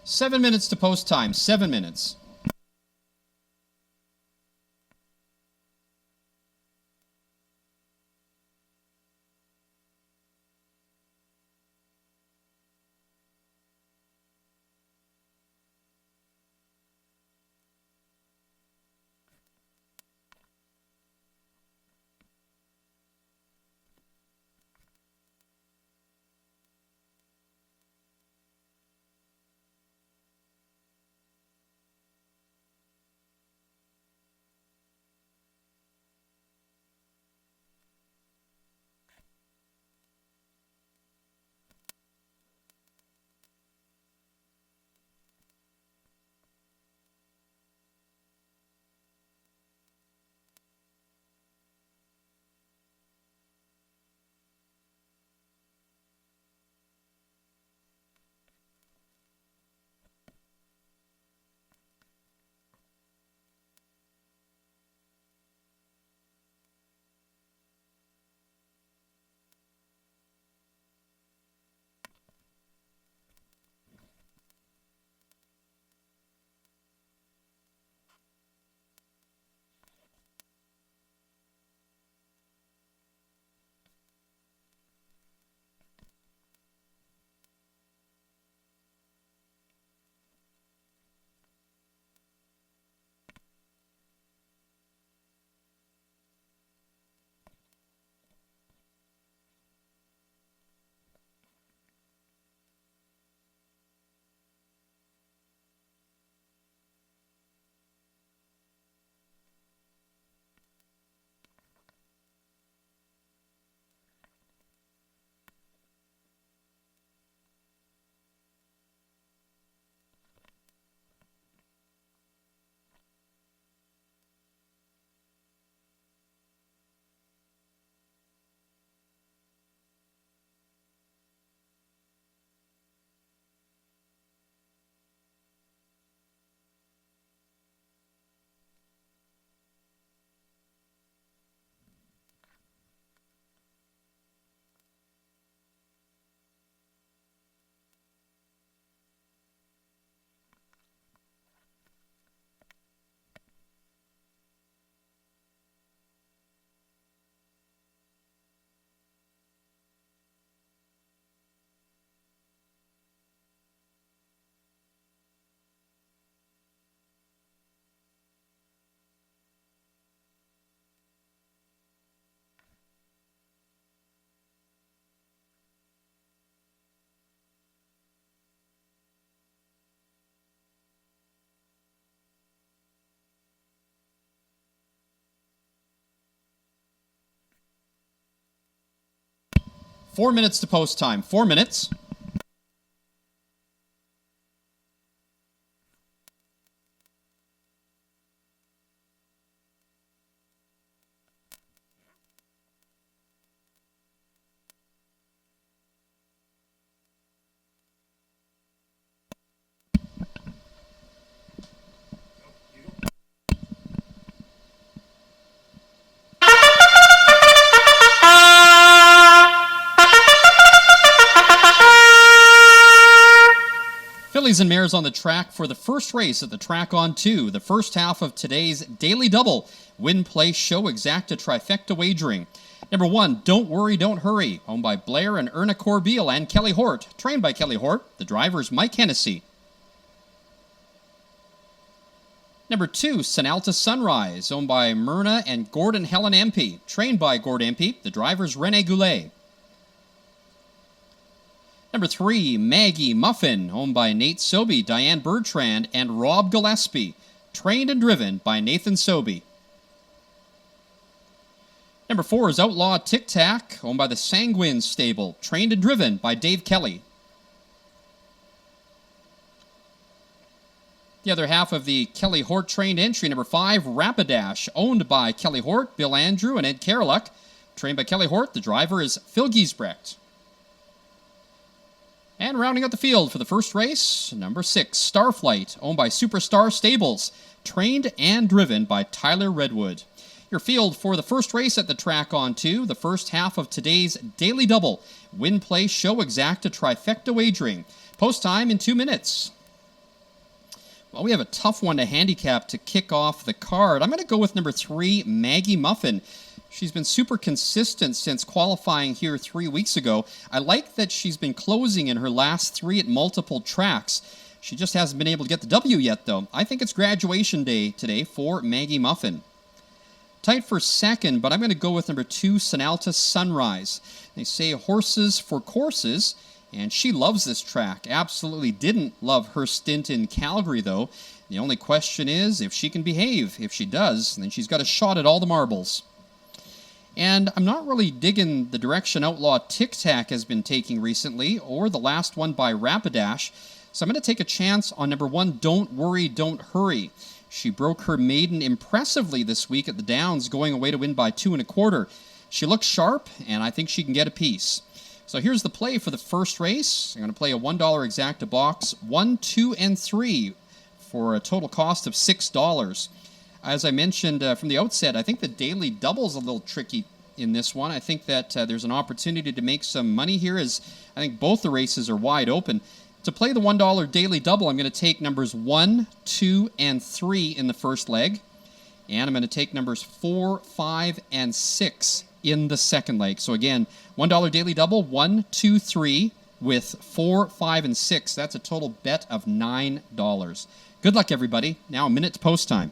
7 minutes to post time. 7 minutes. Four minutes to post time. 4 minutes. Fillies and Mares on the track for the first race at the Track on 2, the first half of today's Daily Double Win Play Show Exacta Trifecta Wagering. Number 1, Don't Worry, Don't Hurry, owned by Blair and Erna Corbeil and Kelly Hort, trained by Kelly Hort. The driver is Mike Hennessy. Number 2, Sanalta Sunrise, owned by Myrna and Gordon Helen Empey, trained by Gord Empey. The driver is Rene Goulet. Number 3, Maggie Muffin, owned by Nate Sobey, Diane Bertrand, and Rob Gillespie, trained and driven by Nathan Sobey. Number 4 is Outlaw Tic Tac, owned by the Sanguine Stable, trained and driven by Dave Kelly. The other half of the Kelly Hort trained entry, number 5, Rapidash, owned by Kelly Hort, Bill Andrew, and Ed Karaluk, trained by Kelly Hort. The driver is Phil Giesbrecht. And rounding out the field for the first race, number 6, Starflight, owned by Superstar Stables, trained and driven by Tyler Redwood. Your field for the first race at the Track on 2, the first half of today's Daily Double Win Play Show Exacta Trifecta Wagering. Post time in 2 minutes. Well, we have a tough one to handicap to kick off the card. I'm going to go with number 3, Maggie Muffin. She's been super consistent since qualifying here 3 weeks ago. I like that she's been closing in her last 3 at multiple tracks. She just hasn't been able to get the W yet, though. I think it's graduation day today for Maggie Muffin. Tight for second, but I'm going to go with number 2, Sonalta Sunrise. They say horses for courses, and she loves this track. Absolutely didn't love her stint in Calgary, though. The only question is if she can behave. If she does, then she's got a shot at all the marbles. And I'm not really digging the direction Outlaw Tic Tac has been taking recently, or the last one by Rapidash. So I'm going to take a chance on number 1, Don't Worry, Don't Hurry. She broke her maiden impressively this week at the Downs, going away to win by 2 1/4. She looks sharp, and I think she can get a piece. So here's the play for the first race. I'm going to play a $1 exacta box, 1, 2, and 3 for a total cost of $6. As I mentioned from the outset, I think the daily double is a little tricky in this one. I think that there's an opportunity to make some money here, as I think both the races are wide open. To play the $1 daily double, I'm going to take numbers 1, 2, and 3 in the first leg. And I'm going to take numbers 4, 5, and 6 in the second leg. So again, $1 daily double, 1, 2, 3 with 4, 5, and 6. That's a total bet of $9. Good luck, everybody. Now a minute to post time.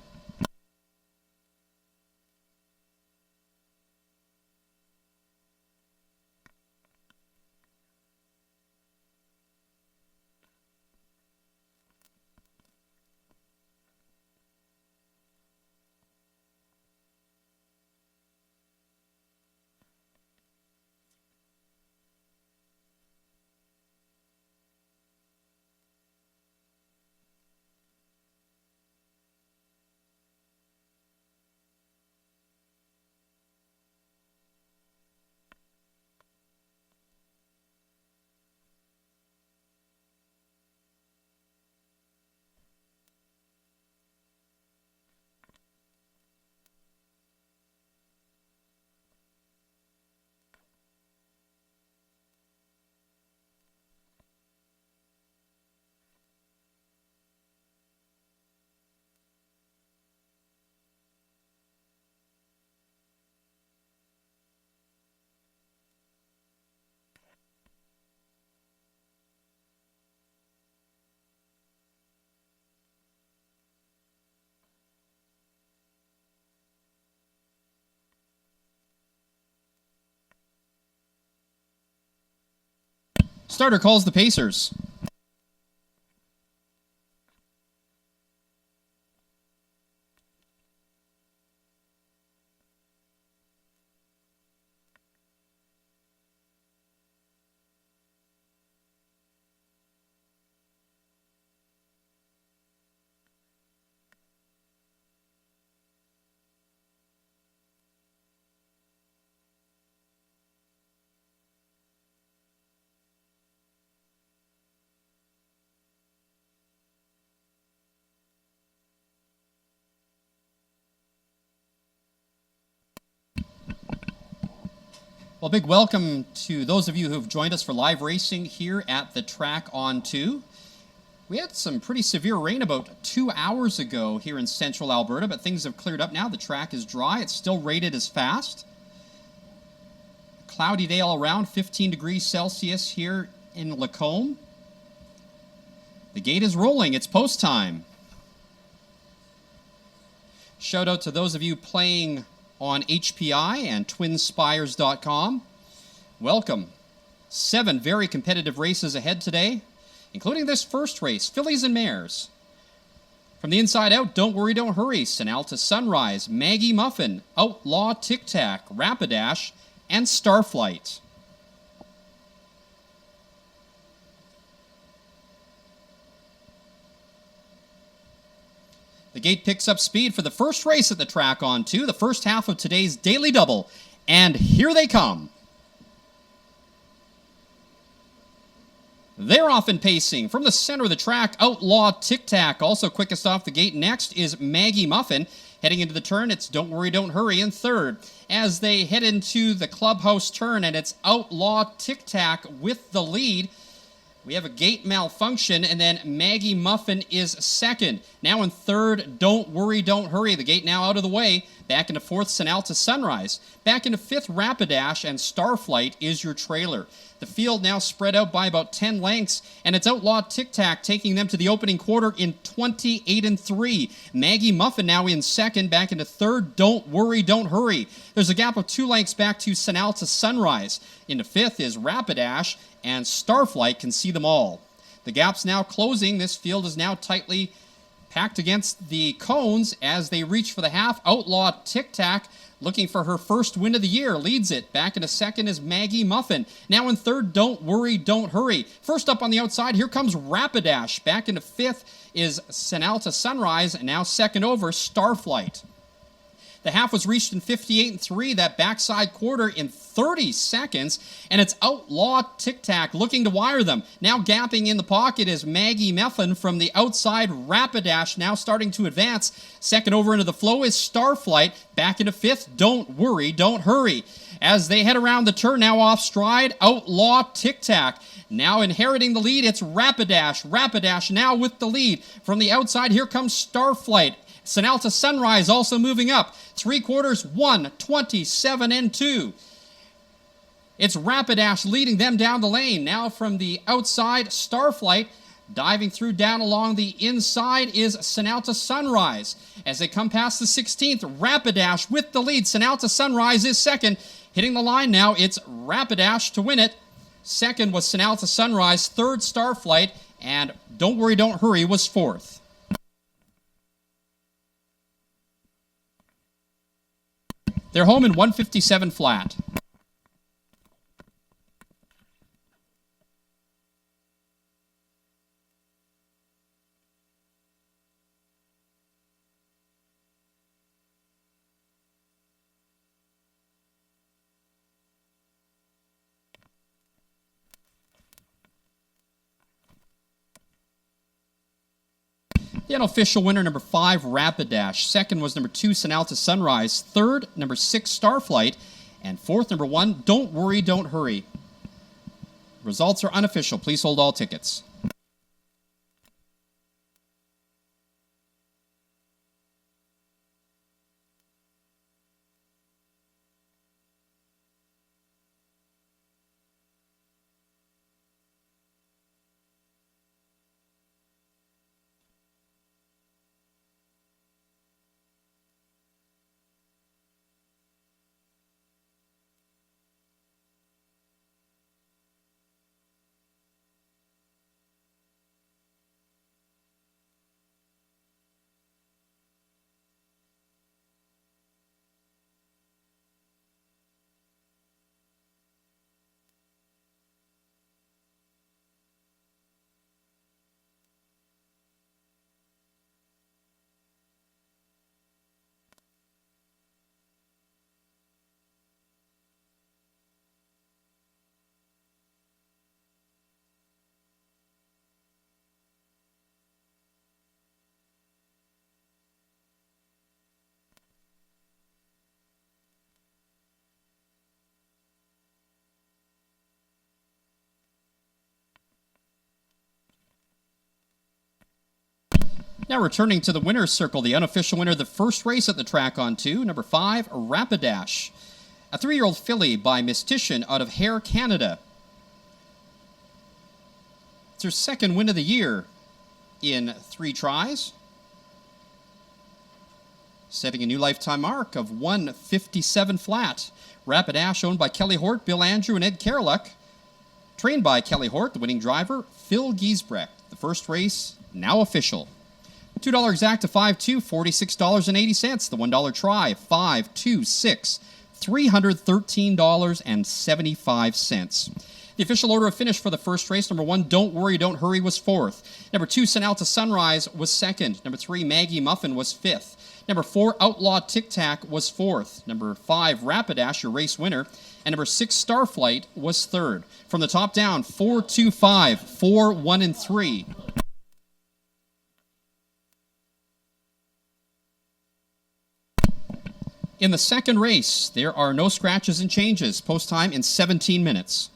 Starter calls the Pacers. Well, big welcome to those of you who have joined us for live racing here at the track on 2. We had some pretty severe rain about 2 hours ago here in central Alberta, but things have cleared up now. The track is dry. It's still rated as fast. Cloudy day all around, 15 degrees Celsius here in Lacombe. The gate is rolling. It's post time. Shout out to those of you playing on HPI and twinspires.com. Welcome. 7 very competitive races ahead today, including this first race, Fillies and Mares. From the inside out, Don't Worry, Don't Hurry, Sonalta Sunrise, Maggie Muffin, Outlaw Tic Tac, Rapidash, and Starflight. The gate picks up speed for the first race at the track on 2, the first half of today's Daily Double. And here they come. They're off and pacing. From the center of the track, Outlaw Tic Tac. Also quickest off the gate next is Maggie Muffin. Heading into the turn, it's Don't Worry, Don't Hurry in third. As they head into the clubhouse turn, and it's Outlaw Tic Tac with the lead. We have a gate malfunction, and then Maggie Muffin is second. Now in third, Don't Worry, Don't Hurry. The gate now out of the way. Back into fourth, Sinalta Sunrise. Back into fifth, Rapidash, and Starflight is your trailer. The field now spread out by about 10 lengths, and it's Outlaw Tic Tac taking them to the opening quarter in 28-3. Maggie Muffin now in second, back into third, Don't Worry, Don't Hurry. There's a gap of 2 lengths back to Sinalta Sunrise. Into fifth is Rapidash, and Starflight can see them all. The gap's now closing. This field is now tightly packed against the cones as they reach for the half. Outlaw Tic Tac, looking for her first win of the year, leads it. Back into second is Maggie Muffin. Now in third, Don't Worry, Don't Hurry. First up on the outside, here comes Rapidash. Back into fifth is Sinalta Sunrise, and now second over, Starflight. The half was reached in 58-3, that backside quarter in 30 seconds, and it's Outlaw Tic Tac looking to wire them. Now gapping in the pocket is Maggie Muffin from the outside. Rapidash now starting to advance. Second over into the flow is Starflight. Back into fifth, Don't Worry, Don't Hurry. As they head around the turn, now off stride, Outlaw Tic Tac. Now inheriting the lead, it's Rapidash. Rapidash now with the lead. From the outside, here comes Starflight. Sinalta Sunrise also moving up. 3/4, 1:27-2. It's Rapidash leading them down the lane. Now from the outside, Starflight. Diving through down along the inside is Sinalta Sunrise. As they come past the 16th, Rapidash with the lead. Sinalta Sunrise is second. Hitting the line now, it's Rapidash to win it. Second was Sinalta Sunrise. Third, Starflight. And Don't Worry, Don't Hurry was fourth. They're home in 157 flat. The unofficial winner, number 5, Rapidash. Second was number 2, Sinalta Sunrise. Third, number 6, Starflight. And fourth, number 1, Don't Worry, Don't Hurry. Results are unofficial. Please hold all tickets. Now returning to the winner's circle, the unofficial winner of the first race at the track on 2, number 5, Rapidash. A 3-year-old filly by Mystician out of Hare, Canada. It's her second win of the year in 3 tries. Setting a new lifetime mark of 157 flat. Rapidash, owned by Kelly Hort, Bill Andrew, and Ed Kerluck. Trained by Kelly Hort, the winning driver, Phil Giesbrecht. The first race, now official. $2 exact to 5-2, $46.80. The $1 try, 5-2-6, $313.75. The official order of finish for the first race, number 1, Don't Worry, Don't Hurry, was 4th. Number 2, Sinalta Sunrise, was 2nd. Number 3, Maggie Muffin, was 5th. Number 4, Outlaw Tic Tac, was 4th. Number 5, Rapidash, your race winner. And number 6, Starflight, was 3rd. From the top down, 4-2-5, 4-1-3. In the second race, there are no scratches and changes. Post time in 17 minutes.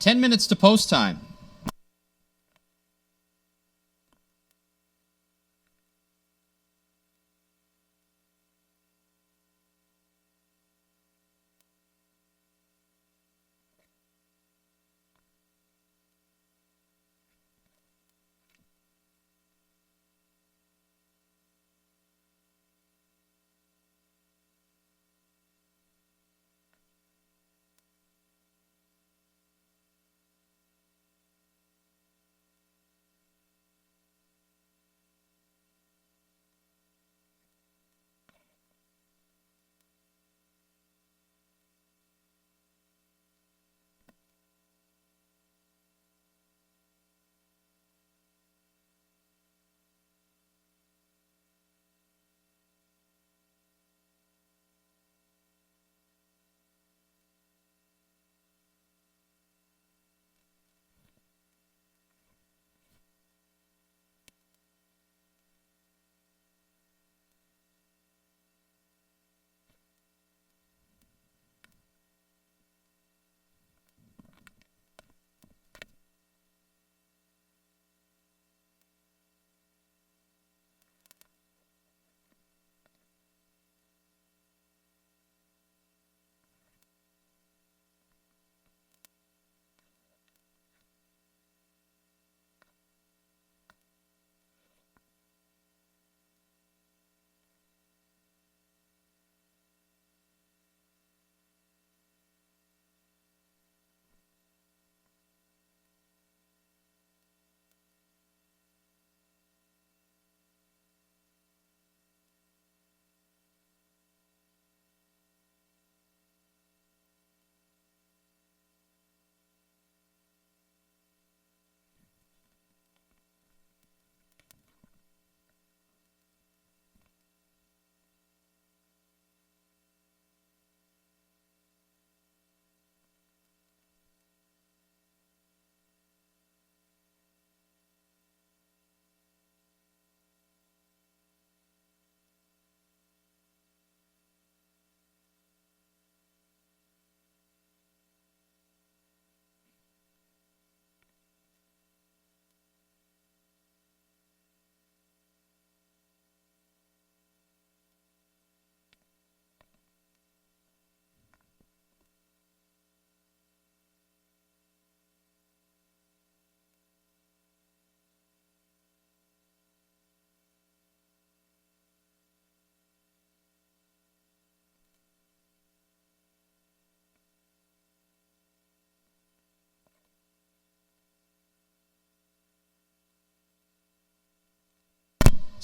10 minutes to post time.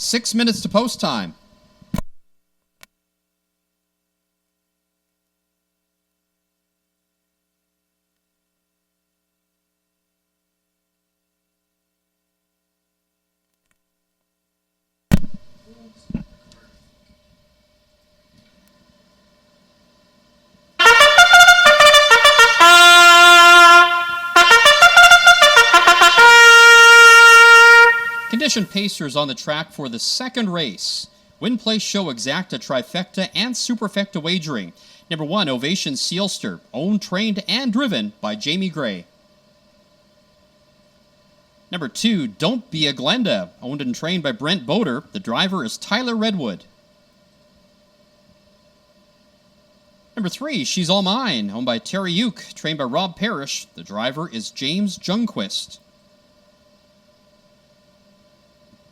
Six minutes to post time. Condition pacers on the track for the second race. Win, place, show, exacta, trifecta, and superfecta wagering. Number 1, Ovation Sealster, owned, trained, and driven by Jamie Gray. Number 2, Don't Be a Glenda, owned and trained by Brent Boder. The driver is Tyler Redwood. Number 3, She's All Mine, owned by Terry Uke, trained by Rob Parrish. The driver is James Jungquist.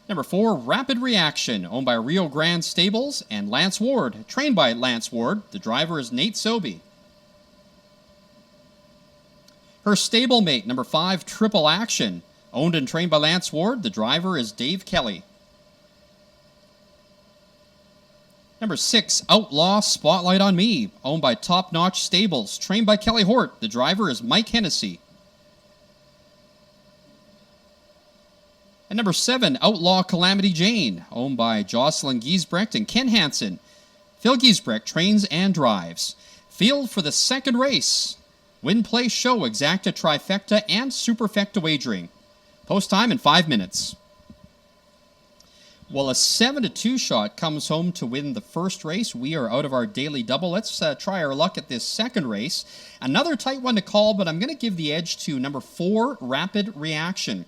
Number 4, Rapid Reaction, owned by Rio Grande Stables and Lance Ward, trained by Lance Ward. The driver is Nate Sobey. Her stablemate, number 5, Triple Action, owned and trained by Lance Ward. The driver is Dave Kelly. Number 6, Outlaw Spotlight on Me, owned by Top Notch Stables, trained by Kelly Hort. The driver is Mike Hennessy. And number 7, Outlaw Calamity Jane, owned by Jocelyn Giesbrecht and Ken Hansen. Phil Giesbrecht trains and drives. Field for the second race. Win, place, show, exacta, trifecta, and superfecta wagering. Post time in 5 minutes. Well, a 7-2 shot comes home to win the first race. We are out of our daily double. Let's try our luck at this second race. Another tight one to call, but I'm going to give the edge to number 4, Rapid Reaction.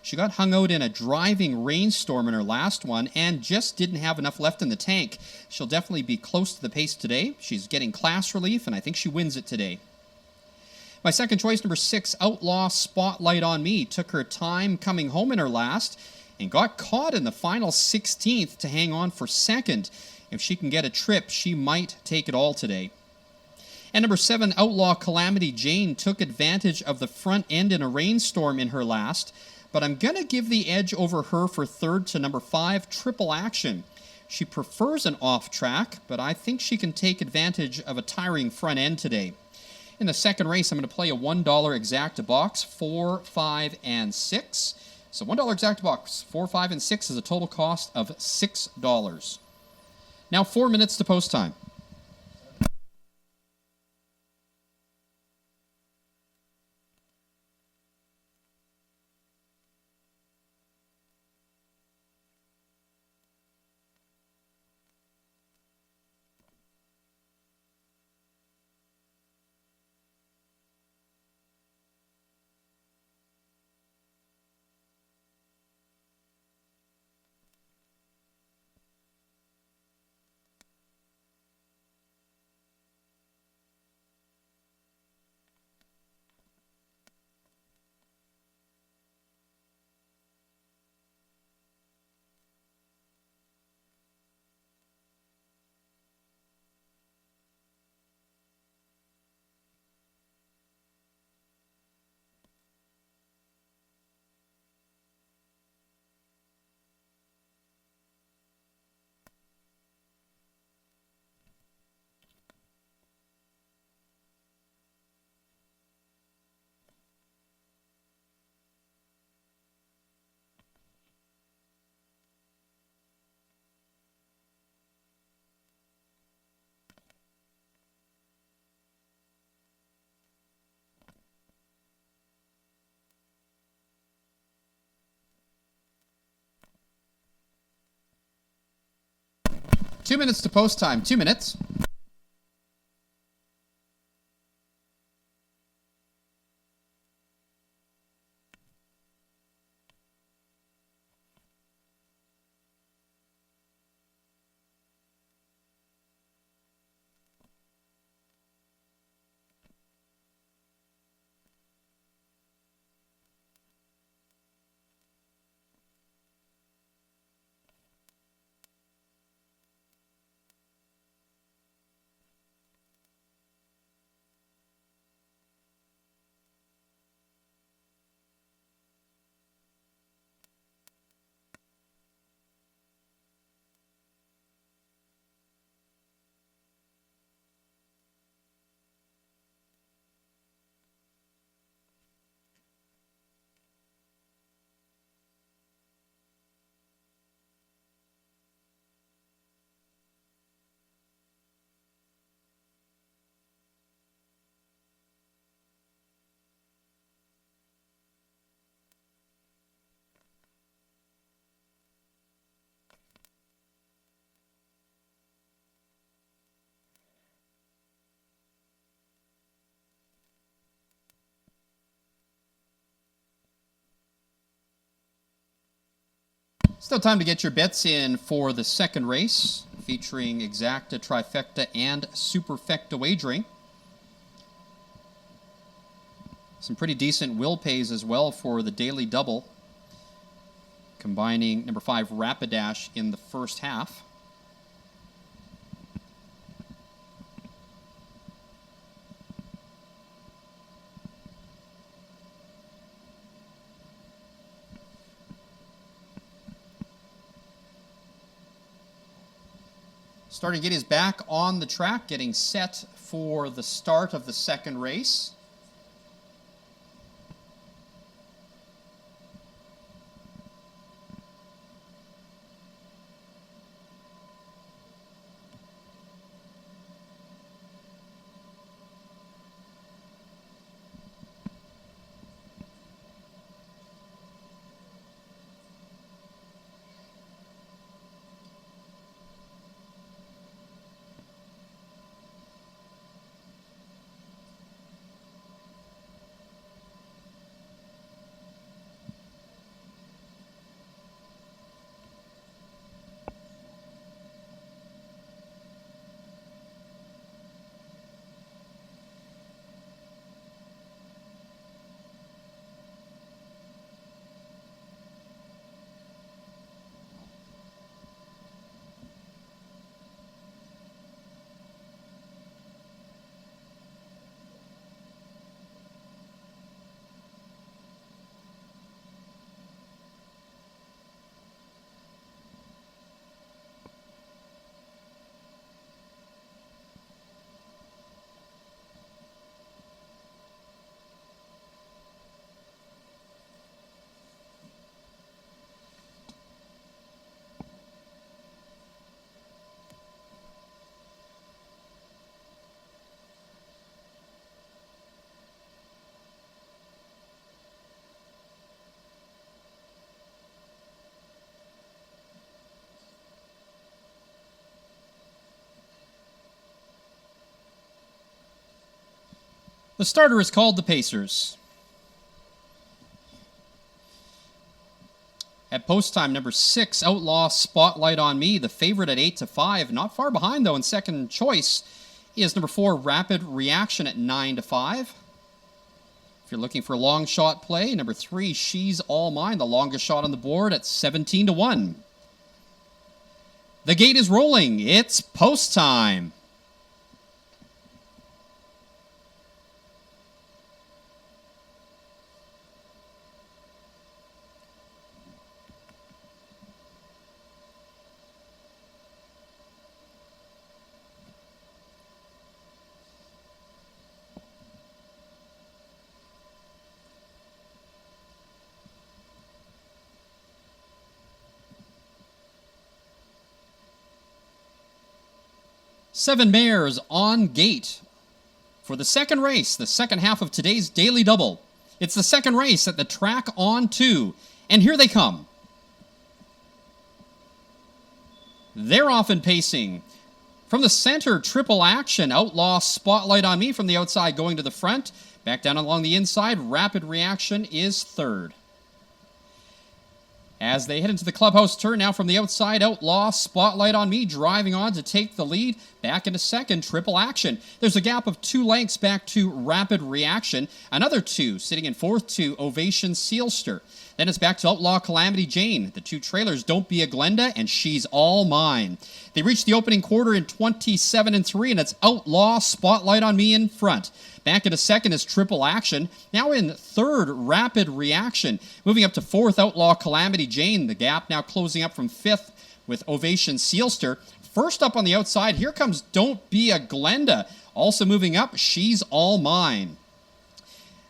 She got hung out in a driving rainstorm in her last one and just didn't have enough left in the tank. She'll definitely be close to the pace today. She's getting class relief, and I think she wins it today. My second choice, number 6, Outlaw Spotlight on Me, took her time coming home in her last and got caught in the final 16th to hang on for second. If she can get a trip, she might take it all today. And number 7, Outlaw Calamity Jane, took advantage of the front end in a rainstorm in her last, but I'm going to give the edge over her for third to number 5, Triple Action. She prefers an off track, but I think she can take advantage of a tiring front end today. In the second race, I'm going to play a $1 exacta box, 4, 5, and 6. So $1 exacta box, 4, 5, and 6 is a total cost of $6. Now 4 minutes to post time. Two minutes to post time. 2 minutes. Still time to get your bets in for the second race, featuring exacta, trifecta, and superfecta wagering. Some pretty decent will pays as well for the daily double, combining number 5 Rapidash in the first half. Starting to get his back on the track, getting set for the start of the second race. The starter is called the Pacers. At post time, number 6, Outlaw Spotlight on Me, the favorite at 8-5. Not far behind, though, in second choice is number 4, Rapid Reaction at 9-5. If you're looking for long shot play, number 3, She's All Mine, the longest shot on the board at 17-1. The gate is rolling. It's post time. Seven mares on gate for the second race, the second half of today's Daily Double. It's the second race at the track on 2, and here they come. They're off and pacing. From the center, Triple Action, Outlaw Spotlight on Me from the outside going to the front. Back down along the inside, Rapid Reaction is third. As they head into the clubhouse turn, now from the outside, Outlaw Spotlight on Me driving on to take the lead. Back into second, Triple Action. There's a gap of 2 lengths back to Rapid Reaction. Another 2 sitting in fourth to Ovation Sealster. Then it's back to Outlaw Calamity Jane. The 2 trailers, Don't Be a Glenda and She's All Mine. They reach the opening quarter in 27-3, and it's Outlaw Spotlight on Me in front. Back into second is Triple Action. Now in third, Rapid Reaction. Moving up to fourth, Outlaw Calamity Jane. The gap now closing up from fifth with Ovation Sealster. First up on the outside, here comes Don't Be a Glenda. Also moving up, She's All Mine.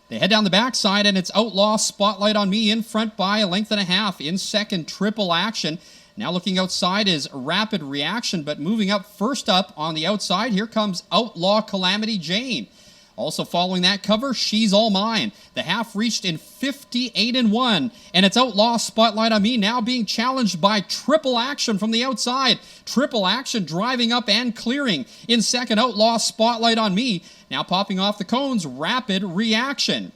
They head down the backside, and it's Outlaw Spotlight on Me in front by a length and a half. In second, Triple Action. Now looking outside is Rapid Reaction, but moving up first up on the outside, here comes Outlaw Calamity Jane. Also following that cover, She's All Mine. The half reached in 58-1, and it's Outlaw Spotlight on Me now being challenged by Triple Action from the outside. Triple Action driving up and clearing. In second, Outlaw Spotlight on Me. Now popping off the cones, Rapid Reaction.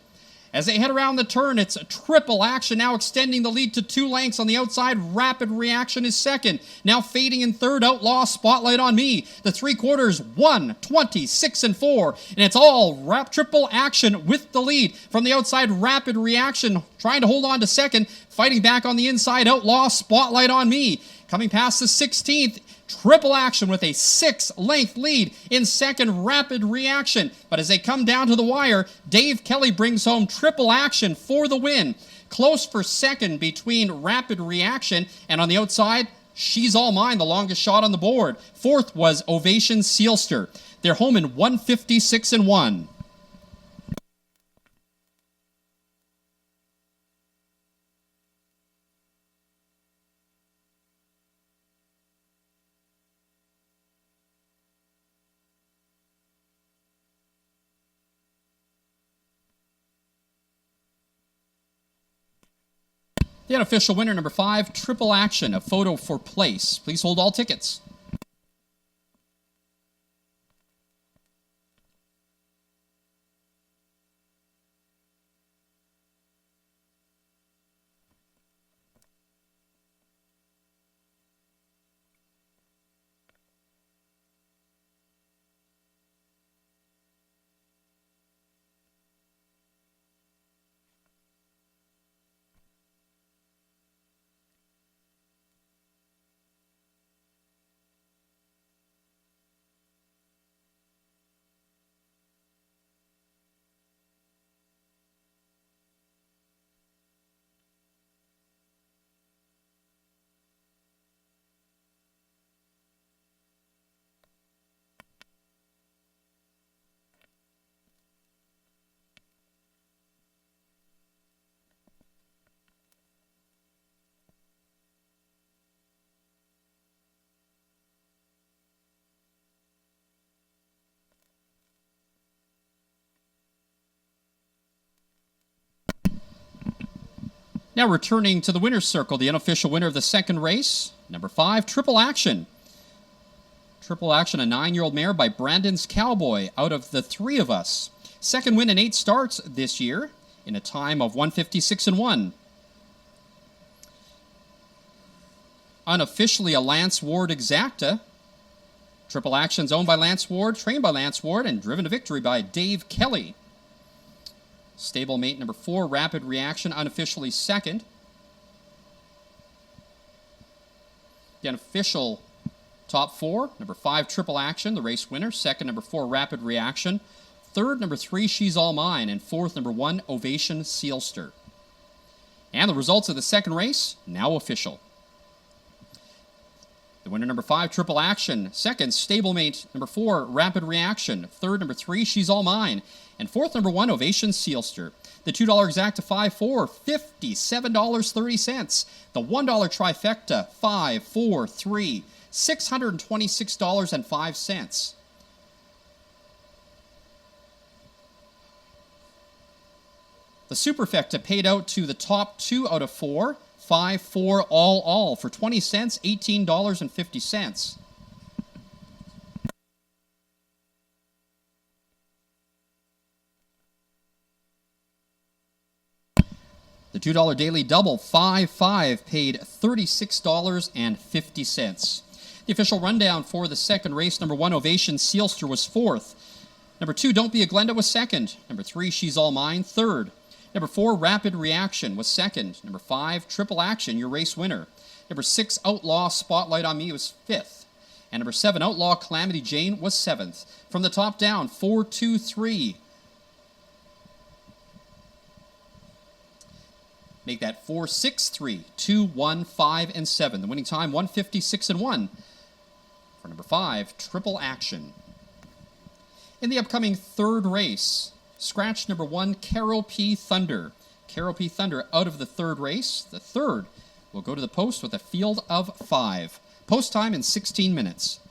As they head around the turn, it's Triple Action now extending the lead to 2 lengths on the outside. Rapid Reaction is second. Now fading in third, Outlaw Spotlight on Me. The 3/4, 1:26-4. And it's all Triple Action with the lead. From the outside, Rapid Reaction trying to hold on to second. Fighting back on the inside, Outlaw Spotlight on Me. Coming past the 16th, Triple Action with a 6-length lead. In second, Rapid Reaction. But as they come down to the wire, Dave Kelly brings home Triple Action for the win. Close for second between Rapid Reaction, and on the outside, She's All Mine, the longest shot on the board. Fourth was Ovation Sealster. They're home in 1:56-1. The unofficial winner, number 5, Triple Action, a photo for place. Please hold all tickets. Now returning to the winner's circle, the unofficial winner of the second race, number 5, Triple Action. Triple Action, a 9-year-old mare by Brandon's Cowboy out of the 3 of us. Second win in 8 starts this year in a time of 156-1. Unofficially a Lance Ward exacta. Triple Actions owned by Lance Ward, trained by Lance Ward, and driven to victory by Dave Kelly. Stablemate number 4, Rapid Reaction, unofficially second. The unofficial top 4, number 5, Triple Action, the race winner. Second, number 4, Rapid Reaction. Third, number 3, She's All Mine. And fourth, number 1, Ovation Sealster. And the results of the second race, now official. The winner, number 5, Triple Action. Second, Stablemate, number 4, Rapid Reaction. Third, number 3, She's All Mine. And fourth, number 1, Ovation Sealster. The $2 exacta 5-4, $57.30. The $1 trifecta 5-4-3, $626.05. The superfecta paid out to the top 2 out of 4, 5-4 all for 20 cents, $18.50. The $2 daily double 5-5 paid $36.50. The official rundown for the second race, number 1, Ovation Sealster was fourth. Number 2, Don't Be a Glenda was second. Number 3, She's All Mine, third. Number 4, Rapid Reaction was second. Number 5, Triple Action, your race winner. Number 6, Outlaw Spotlight on Me was fifth. And number 7, Outlaw Calamity Jane was seventh. From the top down, 4-2-3. Make that 4-6-3, 2, 1, 5, and 7. The winning time, 156-1. For number 5, Triple Action. In the upcoming third race, scratch number 1, Carol P. Thunder. Carol P. Thunder out of the third race. The third will go to the post with a field of 5. Post time in 16 minutes.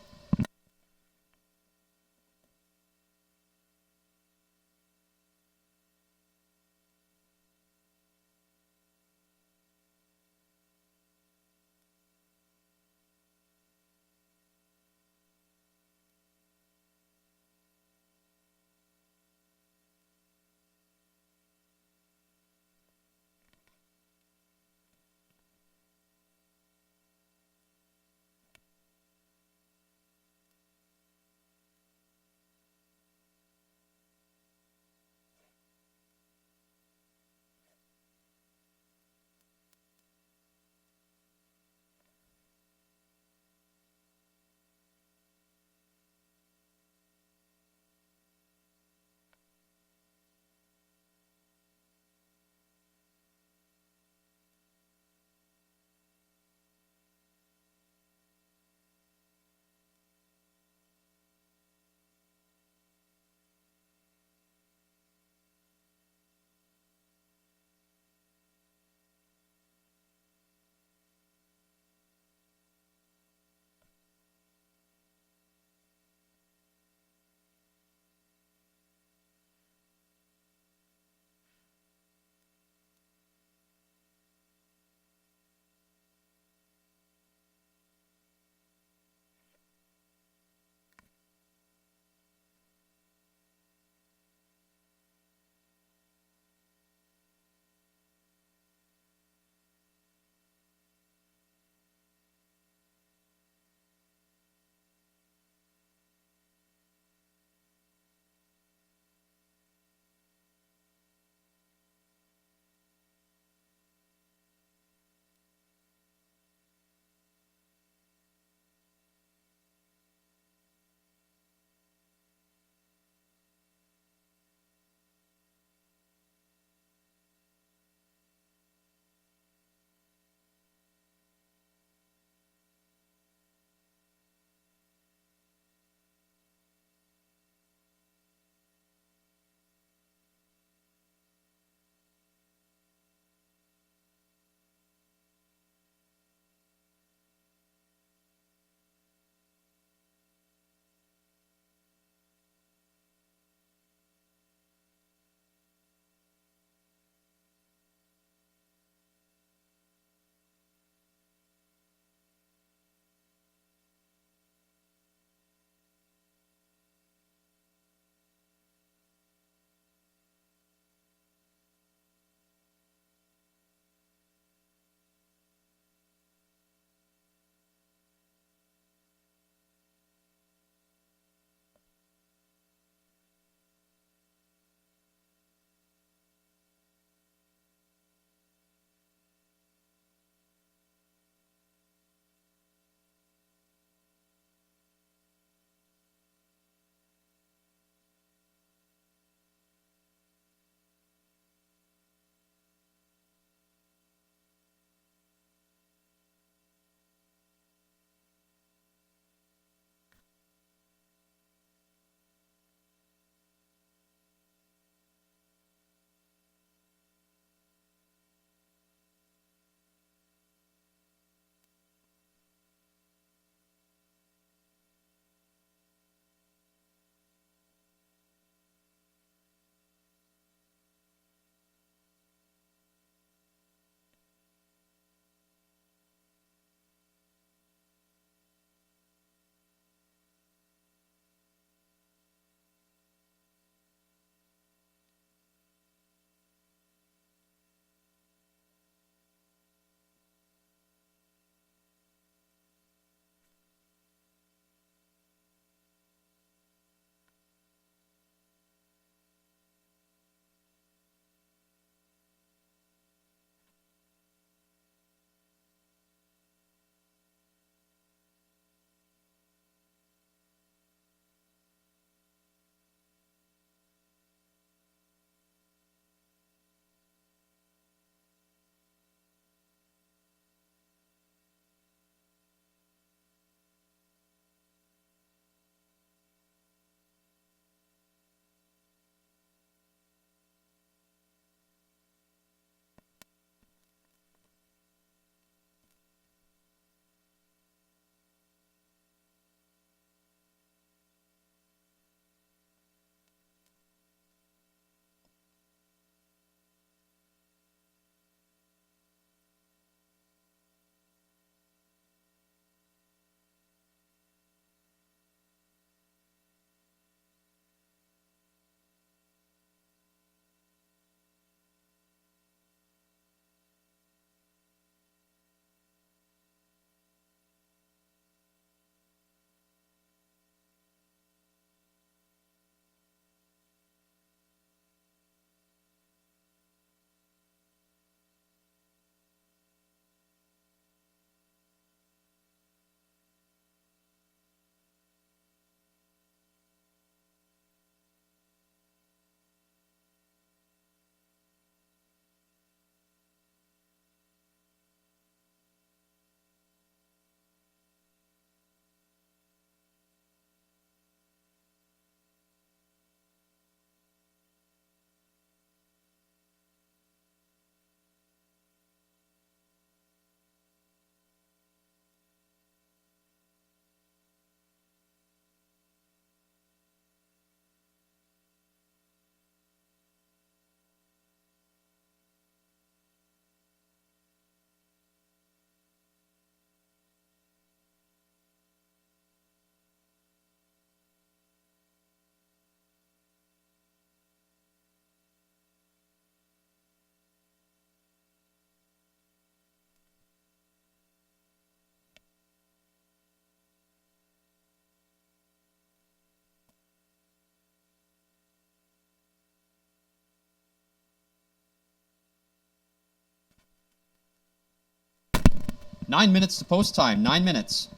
9 minutes to post time. 9 minutes.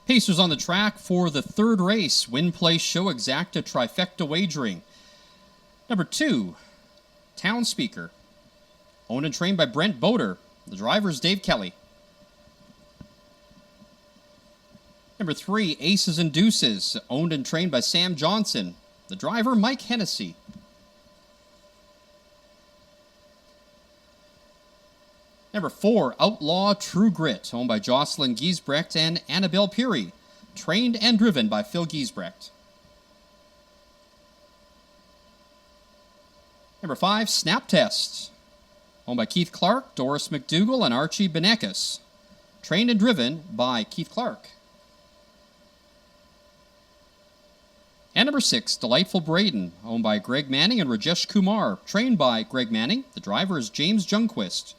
Pacers on the track for the third race. Win, Play, Show Exacta Trifecta Wagering. Number 2, Town Speaker. Owned and trained by Brent Boder. The driver is Dave Kelly. Number 3, Aces and Deuces. Owned and trained by Sam Johnson. The driver, Mike Hennessy. Number 4, Outlaw True Grit, owned by Jocelyn Giesbrecht and Annabelle Peary, trained and driven by Phil Giesbrecht. Number 5, Snap Test, owned by Keith Clark, Doris McDougall, and Archie Benekis, trained and driven by Keith Clark. And number 6, Delightful Braden, owned by Greg Manning and Rajesh Kumar, trained by Greg Manning. The driver is James Jungquist.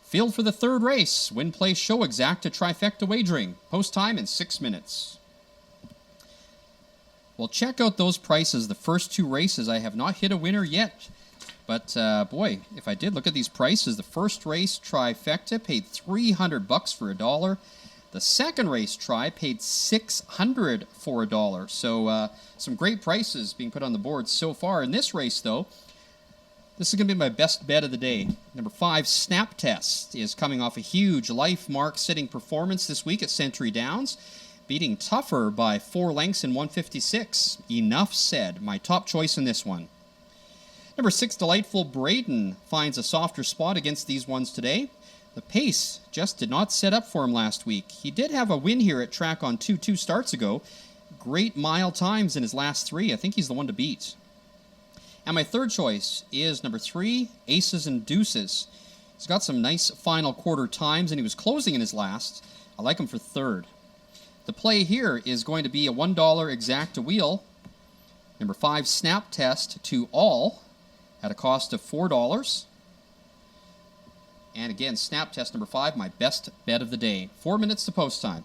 Field for the third race. Win, Play, Show Exacta Trifecta Wagering. Post time in 6 minutes. Well, check out those prices. The first 2 races, I have not hit a winner yet. But, boy, if I did look at these prices, the first race Trifecta paid $300 for $1. The second race try paid $600 for $1. So, some great prices being put on the board so far. In this race, though, this is going to be my best bet of the day. Number 5, Snap Test, is coming off a huge life mark-setting performance this week at Century Downs, beating Tougher by 4 lengths in 156. Enough said. My top choice in this one. Number 6, Delightful Braden, finds a softer spot against these ones today. The pace just did not set up for him last week. He did have a win here at track on 2 starts ago. Great mile times in his last 3. I think he's the one to beat. And my third choice is number 3, Aces and Deuces. He's got some nice final quarter times, and he was closing in his last. I like him for third. The play here is going to be a $1 Exacta wheel. Number 5, Snap Test to all at a cost of $4. And again, Snap Test number 5, my best bet of the day. 4 minutes to post time.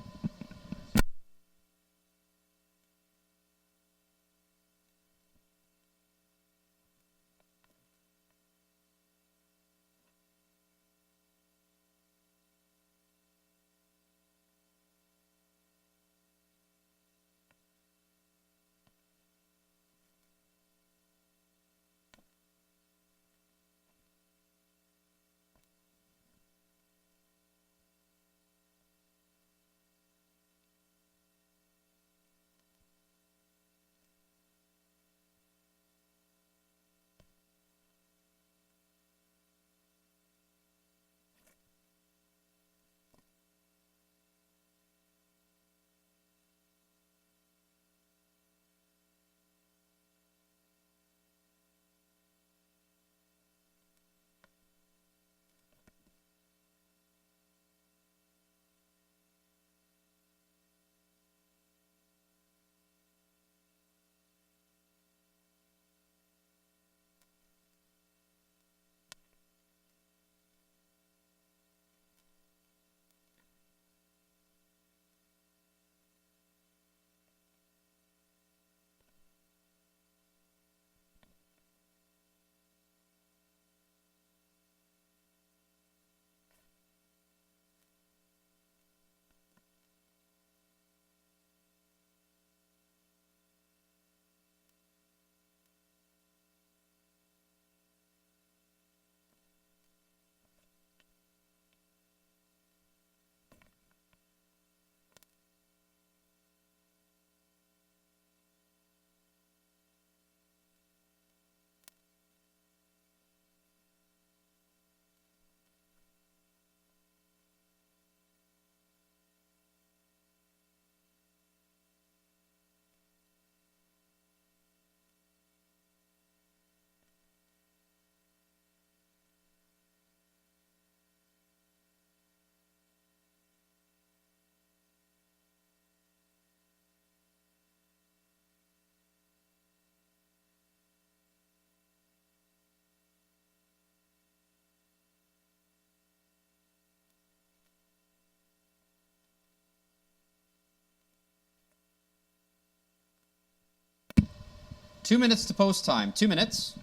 2 minutes to post time. 2 minutes.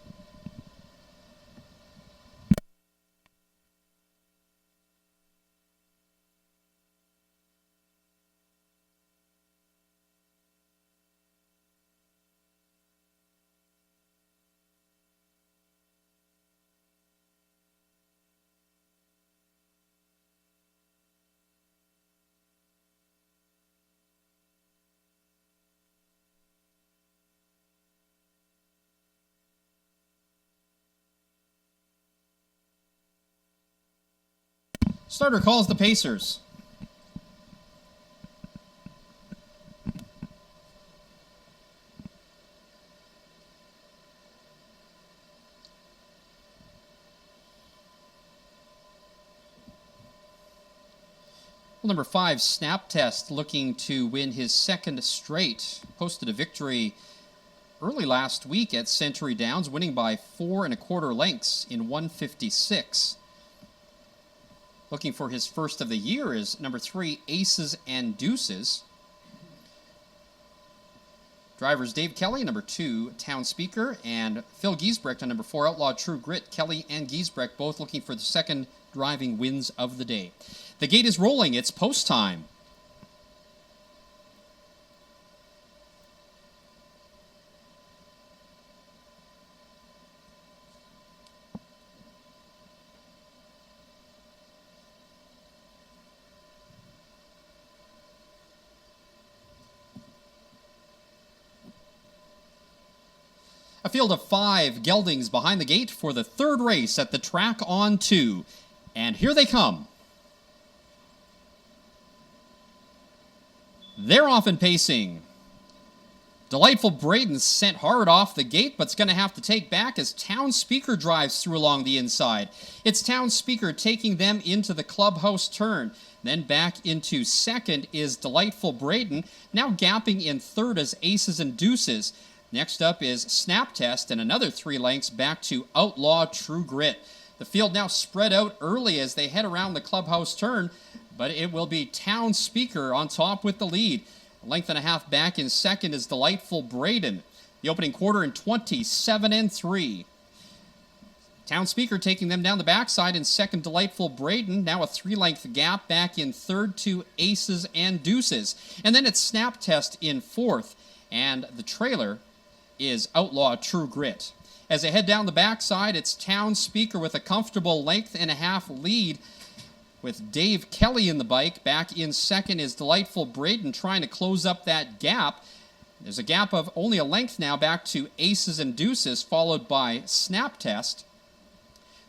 Starter calls the Pacers. Number 5, Snap Test, looking to win his second straight. Posted a victory early last week at Century Downs, winning by 4 1/4 lengths in 156. Looking for his first of the year is number 3, Aces and Deuces. Drivers Dave Kelly, number 2, Town Speaker, and Phil Giesbrecht on number 4, Outlaw True Grit. Kelly and Giesbrecht both looking for the second driving wins of the day. The gate is rolling. It's post time. A field of 5 geldings behind the gate for the third race at the track on 2. And here they come. They're off and pacing. Delightful Braden sent hard off the gate, but's going to have to take back as Town Speaker drives through along the inside. It's Town Speaker taking them into the clubhouse turn. Then back into second is Delightful Braden, now gapping in third as Aces and Deuces. Next up is Snap Test, and another 3 lengths back to Outlaw True Grit. The field now spread out early as they head around the clubhouse turn, but it will be Town Speaker on top with the lead. A length and a half back in second is Delightful Braden. The opening quarter in 27 3. Town Speaker taking them down the backside in second, Delightful Braden. Now a 3-length gap back in third to Aces and Deuces. And then it's Snap Test in fourth, and the trailer is Outlaw True Grit. As they head down the backside, it's Town Speaker with a comfortable length and a half lead with Dave Kelly in the bike. Back in second is Delightful Braden trying to close up that gap. There's a gap of only a length now back to Aces and Deuces, followed by Snap Test.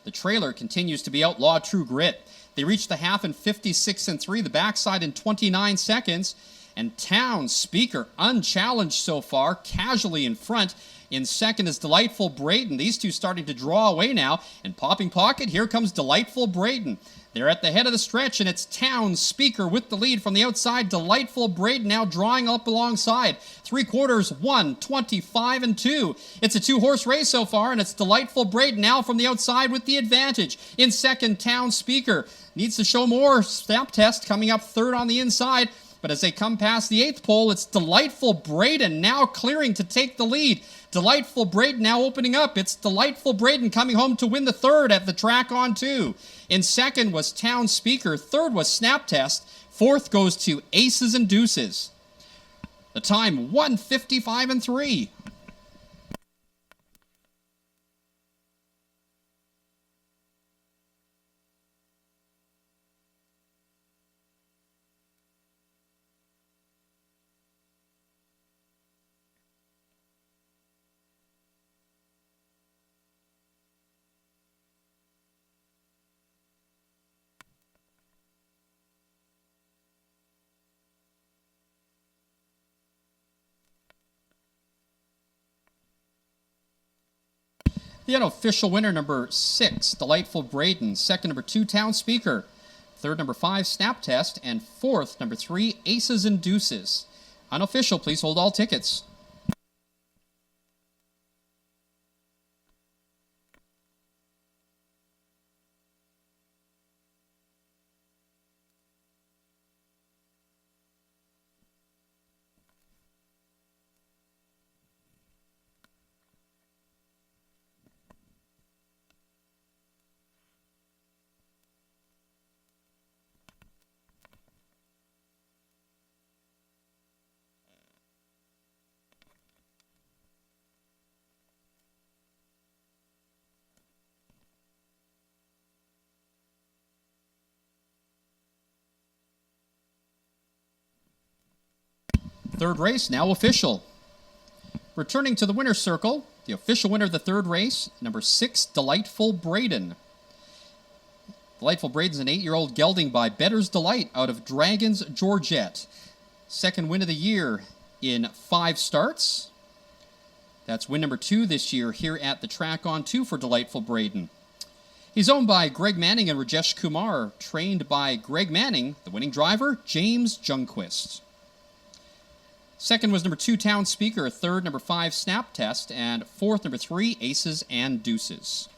The trailer continues to be Outlaw True Grit. They reach the half in 56 3, the backside in 29 seconds. And Town Speaker, unchallenged so far, casually in front. In second is Delightful Braden. These two starting to draw away now. And popping pocket, here comes Delightful Braden. They're at the head of the stretch, and it's Town Speaker with the lead from the outside. Delightful Braden now drawing up alongside. 3/4, 1:25 2. It's a 2-horse race so far, and it's Delightful Braden now from the outside with the advantage. In second, Town Speaker needs to show more. Snap Test coming up third on the inside. But as they come past the 8th pole, it's Delightful Braden now clearing to take the lead. Delightful Braden now opening up. It's Delightful Braden coming home to win the third at the track on 2. In second was Town Speaker. Third was Snap Test. Fourth goes to Aces and Deuces. The time, 1:55 3. The unofficial winner, number 6, Delightful Braden. Second, number 2, Town Speaker. Third, number 5, Snap Test. And fourth, number 3, Aces and Deuces. Unofficial, please hold all tickets. Third race now official. Returning to the winner's circle, the official winner of the third race, number 6, Delightful Braden. Delightful Braden's an 8-year-old gelding by Better's Delight out of Dragons Georgette. Second win of the year in 5 starts. That's win number 2 this year here at the track on 2 for Delightful Braden. He's owned by Greg Manning and Rajesh Kumar, trained by Greg Manning, the winning driver, James Jungquist. Second was number 2, Town Speaker. Third, number 5, Snap Test. And fourth, number 3, Aces and Deuces.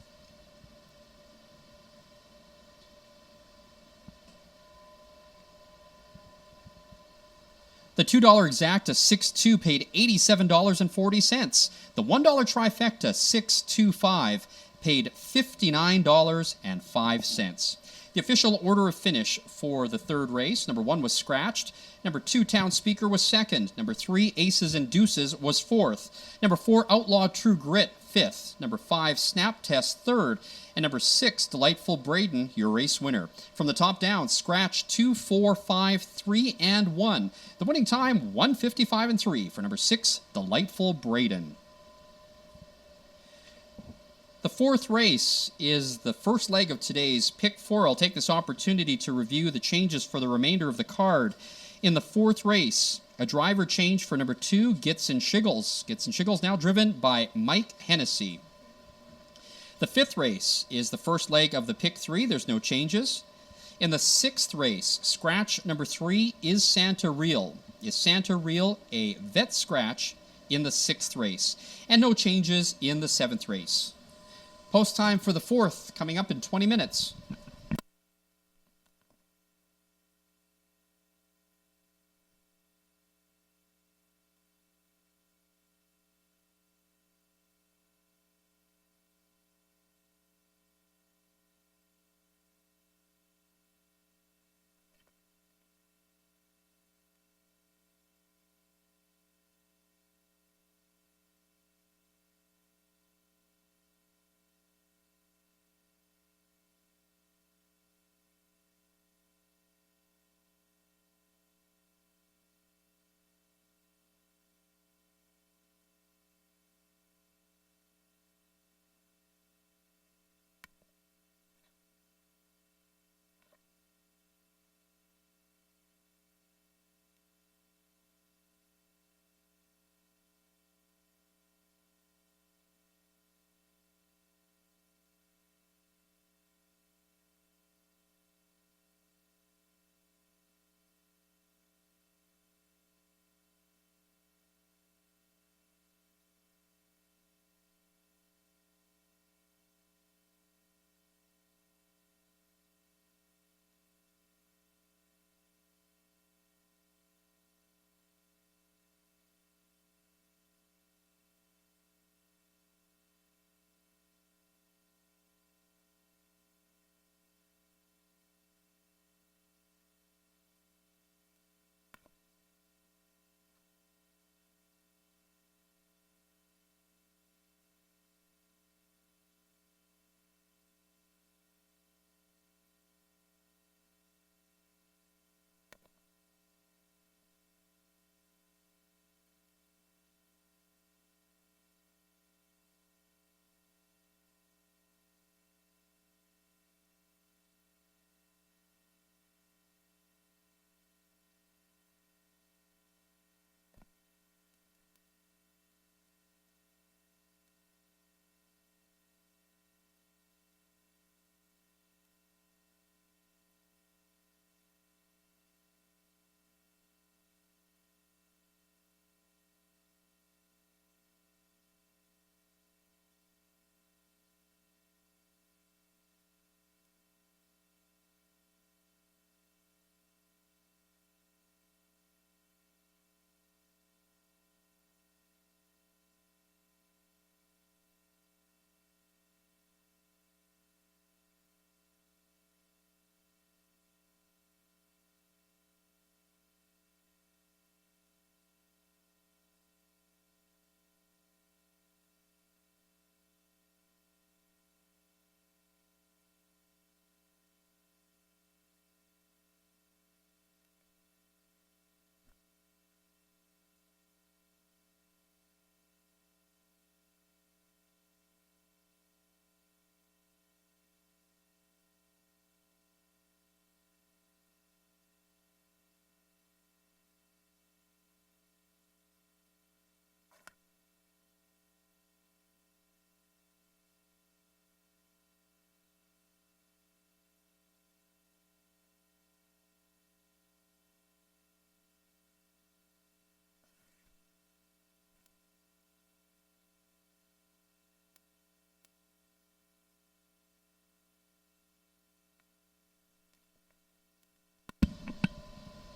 The $2 exacta 6-2 paid $87.40. The $1 trifecta 6-2-5 paid $59.05. The official order of finish for the third race: number 1 was Scratched. Number 2, Town Speaker, was second. Number 3, Aces and Deuces, was fourth. Number 4, Outlaw True Grit, fifth. Number 5, Snap Test, third. And number 6, Delightful Braden, your race winner. From the top down, Scratch 2, 4, 5, 3, and 1. The winning time, 1:55 and 3 for number 6, Delightful Braden. The fourth race is the first leg of today's Pick 4. I'll take this opportunity to review the changes for the remainder of the card. In the fourth race, a driver change for number 2, Gitz and Shiggles. Gitz and Shiggles now driven by Mike Hennessy. The fifth race is the first leg of the Pick 3. There's no changes. In the sixth race, scratch number 3, Is Santa Real? Is Santa Real a vet scratch in the sixth race? And no changes in the seventh race. Post time for the fourth coming up in 20 minutes.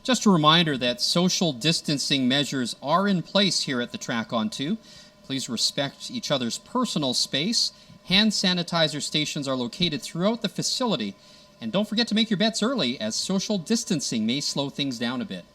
Just a reminder that social distancing measures are in place here at the Track on 2. Please respect each other's personal space. Hand sanitizer stations are located throughout the facility. And don't forget to make your bets early, as social distancing may slow things down a bit.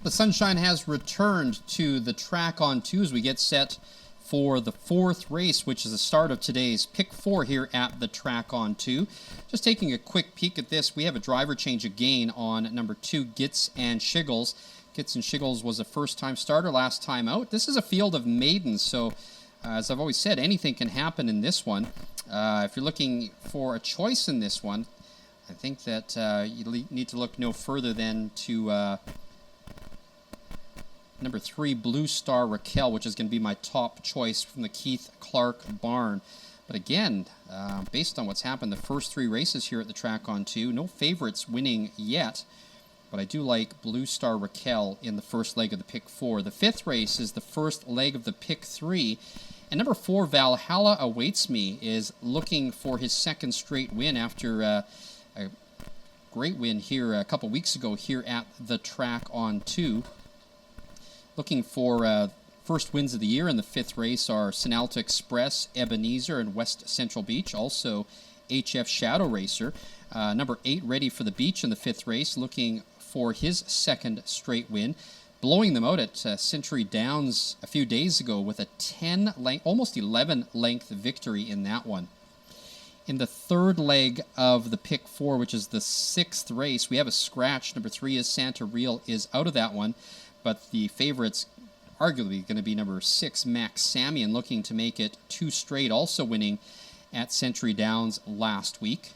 The sunshine has returned to the track on 2 as we get set for the 4th race, which is the start of today's Pick 4 here at the track on 2. Just taking a quick peek at this, we have a driver change again on number 2, Gitz and Shiggles. Gitz and Shiggles was a first-time starter last time out. This is a field of maidens, so as I've always said, anything can happen in this one. If you're looking for a choice in this one, I think that you need to look no further than to number 3, Blue Star Raquel, which is going to be my top choice from the Keith Clark barn. But again, based on what's happened the first 3 races here at the track on 2, no favorites winning yet, but I do like Blue Star Raquel in the first leg of the Pick 4. The 5th race is the first leg of the Pick 3, and number 4, Valhalla Awaits Me, is looking for his 2nd straight win after a great win here a couple weeks ago here at the track on 2. Looking for first wins of the year in the 5th race are Sinalta Express, Ebenezer, and West Central Beach. Also, HF Shadow Racer. Number 8, Ready for the Beach in the 5th race, looking for his 2nd straight win. Blowing them out at Century Downs a few days ago with a 10 length, almost 11 length victory in that one. In the 3rd leg of the Pick 4, which is the 6th race, we have a scratch. Number 3 is Santa Real is out of that one. But the favorite's arguably going to be number 6, Max Samian, looking to make it 2 straight, also winning at Century Downs last week.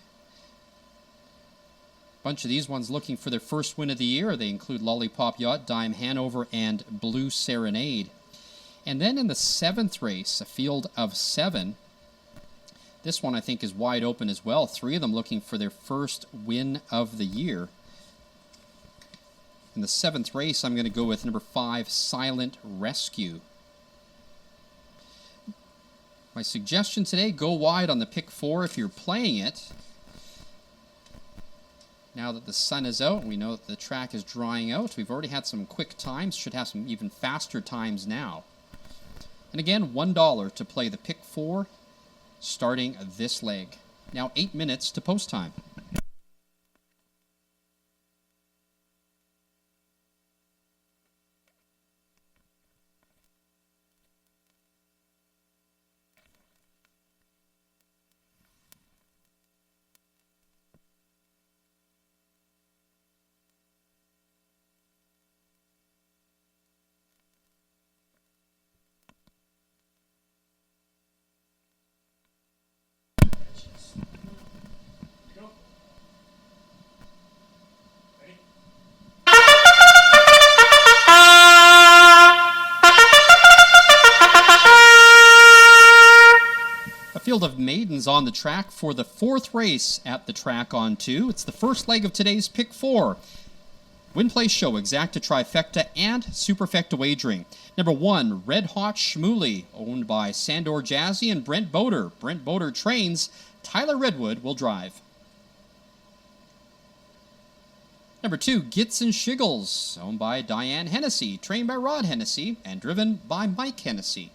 A bunch of these ones looking for their first win of the year. They include Lollipop Yacht, Dime Hanover, and Blue Serenade. And then in the 7th race, a field of 7. This one I think is wide open as well. 3 of them looking for their first win of the year. In the 7th race, I'm going to go with number 5, Silent Rescue. My suggestion today, go wide on the Pick 4 if you're playing it. Now that the sun is out and we know that the track is drying out, we've already had some quick times, should have some even faster times now. And again, $1 to play the Pick 4 starting this leg. Now 8 minutes to post time. Field of maidens on the track for the 4th race at the track on 2. It's the first leg of today's Pick 4. Win, Play, Show, Exacta Trifecta, and Superfecta Wagering. Number 1, Red Hot Shmooly, owned by Sandor Jazzy and Brent Boder. Brent Boder trains. Tyler Redwood will drive. Number 2, Gitz and Shiggles, owned by Diane Hennessy, trained by Rod Hennessy, and driven by Mike Hennessy.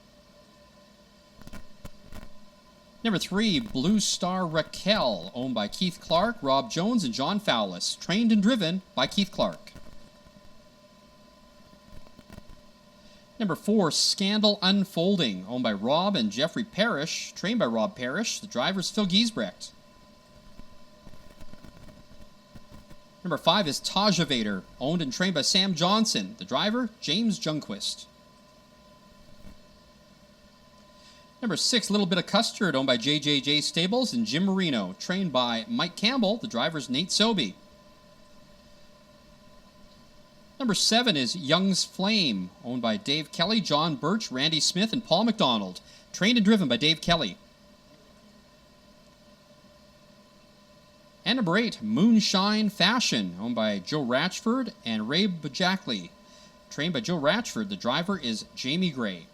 Number 3, Blue Star Raquel, owned by Keith Clark, Rob Jones, and John Fowlis, trained and driven by Keith Clark. Number 4, Scandal Unfolding, owned by Rob and Jeffrey Parrish, trained by Rob Parrish, the driver's Phil Giesbrecht. Number 5 is Taja Vader, owned and trained by Sam Johnson, the driver, James Junquist. Number 6, Little Bit of Custard, owned by JJJ Stables and Jim Marino, trained by Mike Campbell, the driver's Nate Sobey. Number 7 is Young's Flame, owned by Dave Kelly, John Birch, Randy Smith, and Paul McDonald, trained and driven by Dave Kelly. And number 8, Moonshine Fashion, owned by Joe Ratchford and Ray Bajackley, trained by Joe Ratchford, the driver is Jamie Gray.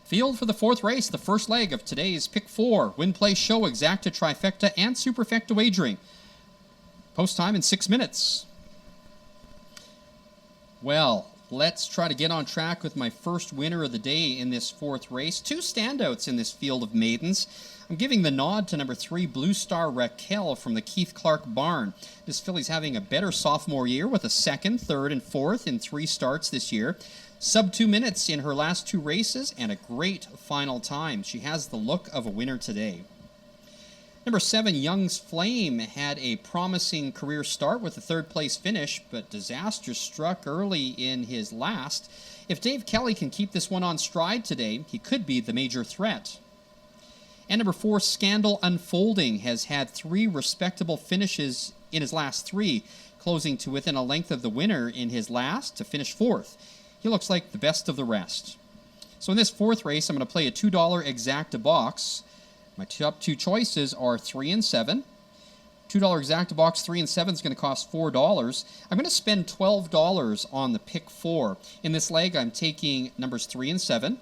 Field for the 4th race, the first leg of today's Pick 4, Win, Play, Show, Exacta Trifecta, and Superfecta Wagering. Post time in 6 minutes. Well, Let's try to get on track with my first winner of the day in this fourth race. Two standouts in this field of maidens. I'm giving the nod to number 3, Blue Star Raquel from the Keith Clark barn. This filly's having a better sophomore year with a second, third, and fourth in 3 starts this year. Sub 2 minutes in her last 2 races and a great final time. She has the look of a winner today. Number 7, Young's Flame, had a promising career start with a 3rd place finish, but disaster struck early in his last. If Dave Kelly can keep this one on stride today, he could be the major threat. And number 4, Scandal Unfolding, has had 3 respectable finishes in his last 3, closing to within a length of the winner in his last to finish 4th. He looks like the best of the rest. So in this 4th race, I'm going to play a $2 exacta box. My top 2 choices are 3 and 7. $2 exacta box 3 and 7 is going to cost $4. I'm going to spend $12 on the pick 4. In this leg, I'm taking numbers 3 and 7.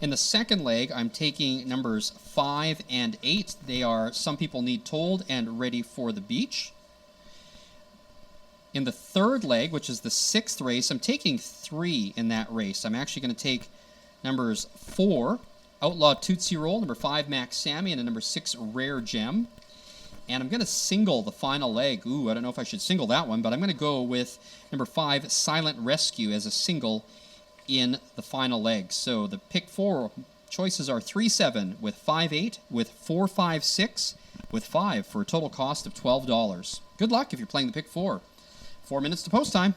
In the second leg, I'm taking numbers 5 and 8. They are Some People Need Told and Ready for the Beach. In the third leg, which is the 6th race, I'm taking 3 in that race. I'm actually going to take numbers 4, Outlaw Tootsie Roll, number 5, Max Sammy, and a number 6, Rare Gem. And I'm going to single the final leg. Ooh, I don't know if I should single that one, but I'm going to go with number 5, Silent Rescue, as a single in the final leg. So the pick 4 choices are 3-7 with 5-8, with 4-5-6, with 5 for a total cost of $12. Good luck if you're playing the pick 4. 4 minutes to post time.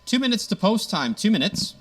Two minutes to post time. 2 minutes.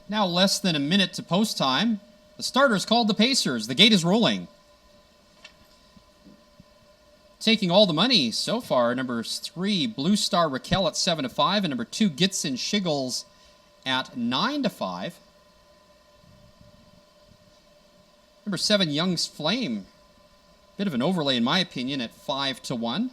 Now less than a minute to post time. The starter's called the Pacers. The gate is rolling. Taking all the money so far, number 3, Blue Star Raquel at 7-5, and number 2, Gitson Shiggles at 9-5. Number 7, Young's Flame. Bit of an overlay in my opinion at 5-1.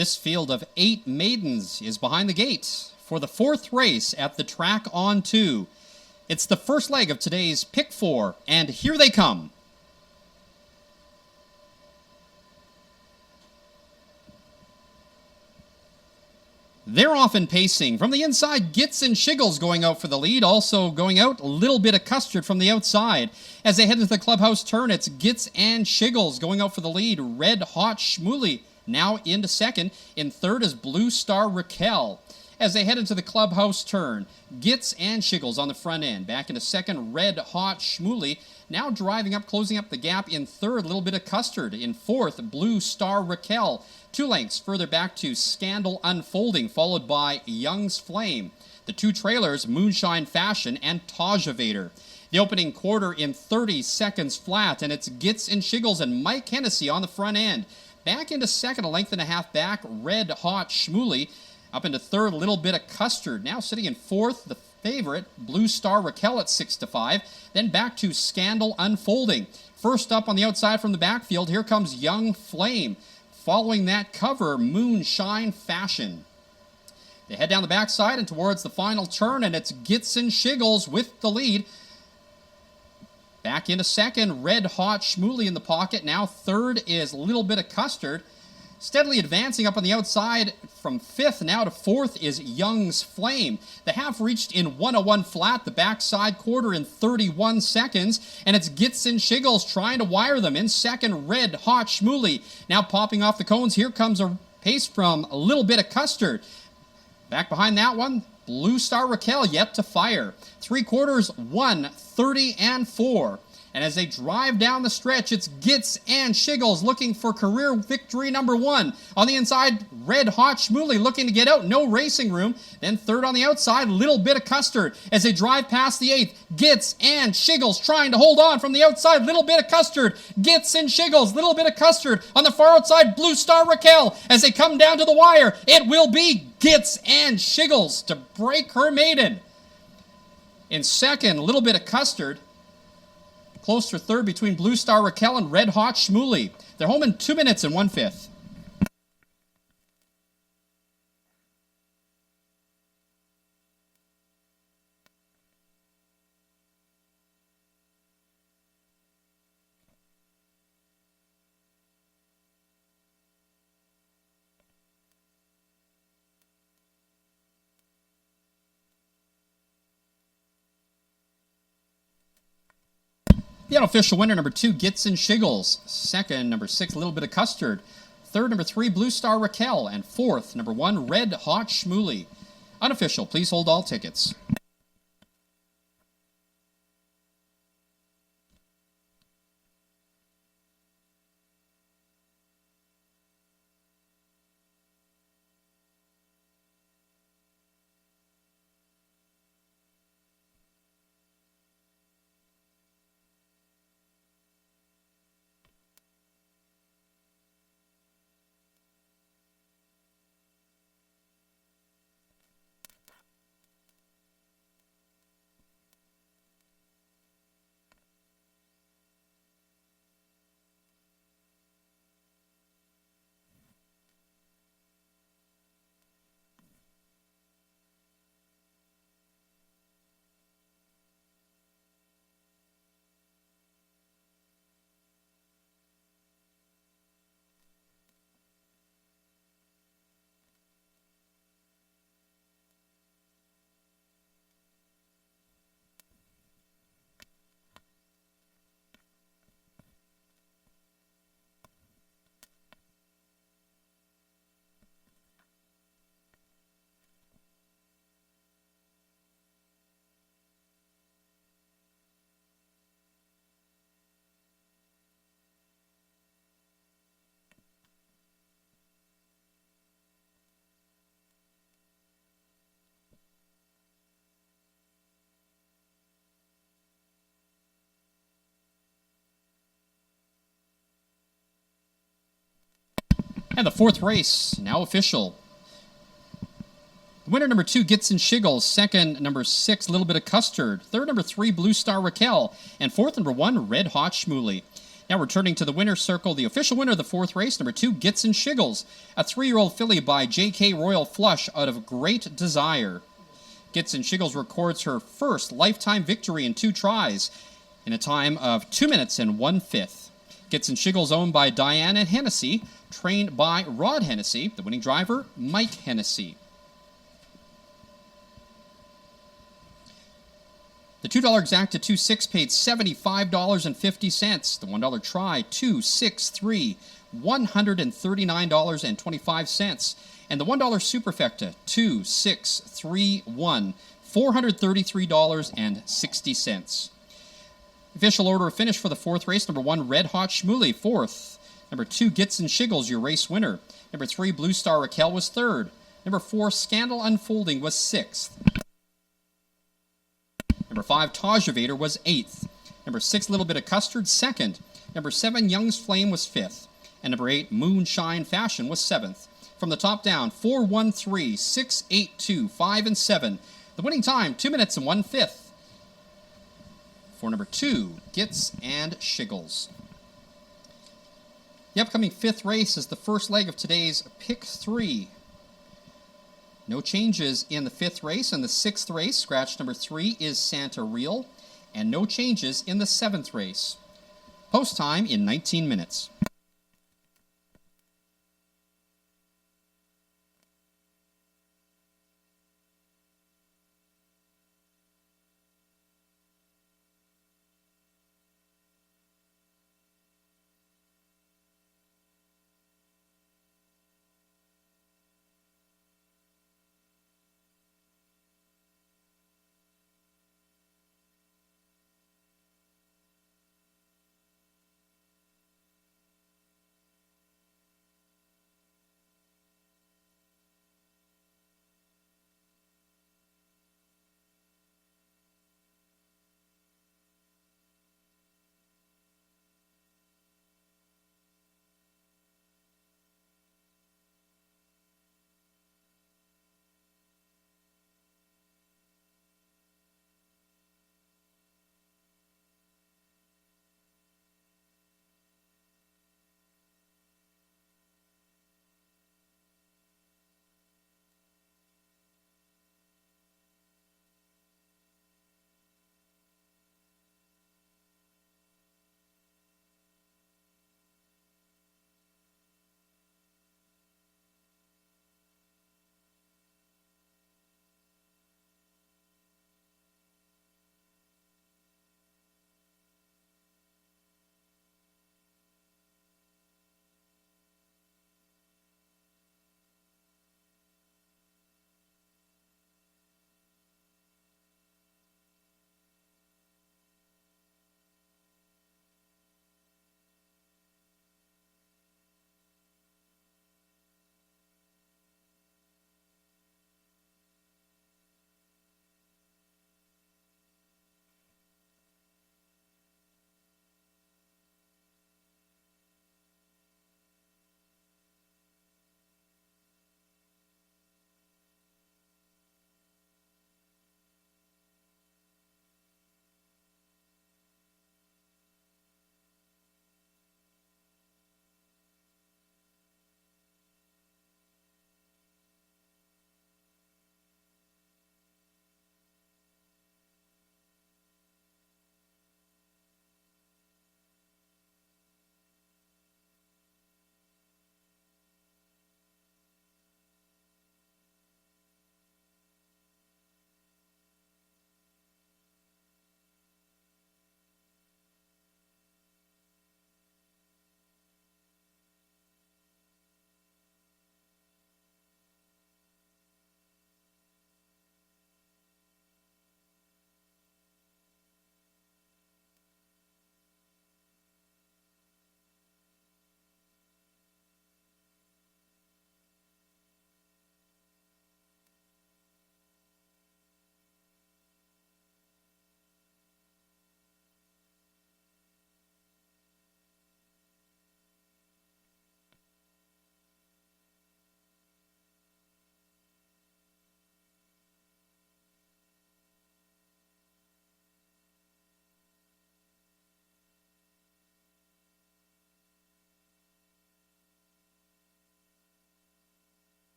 This field of 8 maidens is behind the gate for the 4th race at the track on 2. It's the first leg of today's Pick 4, and here they come. They're often pacing. From the inside, Gitz and Shiggles going out for the lead. Also going out, a little bit of Custard from the outside. As they head into the clubhouse turn, it's Gitz and Shiggles going out for the lead. Red Hot Shmuley now into second. In third is Blue Star Raquel. As they head into the clubhouse turn, Gitz and Shiggles on the front end. Back into second, Red Hot Shmuley. Now driving up, closing up the gap in third, a little bit of Custard. In fourth, Blue Star Raquel. 2 lengths further back to Scandal Unfolding, followed by Young's Flame. The 2 trailers, Moonshine Fashion and Tajavator. The opening quarter in 30 seconds flat, and it's Gitz and Shiggles and Mike Hennessy on the front end. Back into second, a length and a half back, Red Hot Shmuley. Up into third, a little bit of Custard. Now sitting in fourth, the favorite, Blue Star Raquel at 6-5. Then back to Scandal Unfolding. First up on the outside from the backfield, here comes Young Flame. Following that cover, Moonshine Fashion. They head down the backside and towards the final turn, and it's Gitz and Shiggles with the lead. Back into second, Red Hot Shmuley in the pocket. Now third is a little bit of Custard. Steadily advancing up on the outside from fifth now to fourth is Young's Flame. The half reached in 1:01 flat, the backside quarter in 31 seconds, and it's Gitz and Shiggles trying to wire them. In second, Red Hot Shmuley. Now popping off the cones, here comes a pace from a little bit of Custard. Back behind that one, Blue Star Raquel yet to fire. 3/4, 1:30 and 4. And as they drive down the stretch, it's Gitz and Shiggles looking for career victory number 1. On the inside, Red Hot Shmuley looking to get out, no racing room. Then third on the outside, little bit of Custard. As they drive past the 8th, Gitz and Shiggles trying to hold on from the outside, little bit of Custard. Gitz and Shiggles, little bit of Custard. On the far outside, Blue Star Raquel. As they come down to the wire, it will be Gitz and Shiggles to break her maiden. In second, a little bit of Custard. Close to third between Blue Star Raquel and Red Hot Shmuley. They're home in 2 minutes and 1/5. The unofficial winner, number 2, Gitz and Shiggles. Second, number 6, a little bit of Custard. Third, number 3, Blue Star Raquel. And fourth, number 1, Red Hot Shmuley. Unofficial, please hold all tickets. And the 4th race, now official. Winner number 2, Gitz and Shiggles. Second, number 6, a little bit of Custard. Third, number 3, Blue Star Raquel. And fourth, number 1, Red Hot Shmuley. Now returning to the winner's circle, the official winner of the fourth race, number 2, Gitson Shiggles, a 3-year-old filly by J.K. Royal Flush out of Great Desire. Gitson Shiggles records her first lifetime victory in 2 tries in a time of 2 minutes and 1/5. Gitson Shiggles owned by Diana Hennessy, trained by Rod Hennessy, the winning driver, Mike Hennessy. The $2 exacta 2-6 paid $75.50. The $1 try 2-6-3, $139.25. And the $1 superfecta 2-6-3-1, $433.60. Official order of finish for the fourth race: number 1, Red Hot Shmuley, 4th. Number 2, Gitson Shiggles, your race winner. Number 3, Blue Star Raquel was 3rd. Number 4, Scandal Unfolding was 6th. Number 5, Taja Vader was 8th. Number 6, Little Bit of Custard, 2nd. Number 7, Young's Flame was 5th. And number 8, Moonshine Fashion was 7th. From the top down, 4-1-3, 6-8-2, 5 and 7. The winning time, 2 minutes and 1/5. For number 2, Gits and Shiggles. The upcoming 5th race is the first leg of today's Pick 3. No changes in the 5th race. And the 6th race, scratch number 3, is Santa Real. And no changes in the 7th race. Post time in 19 minutes.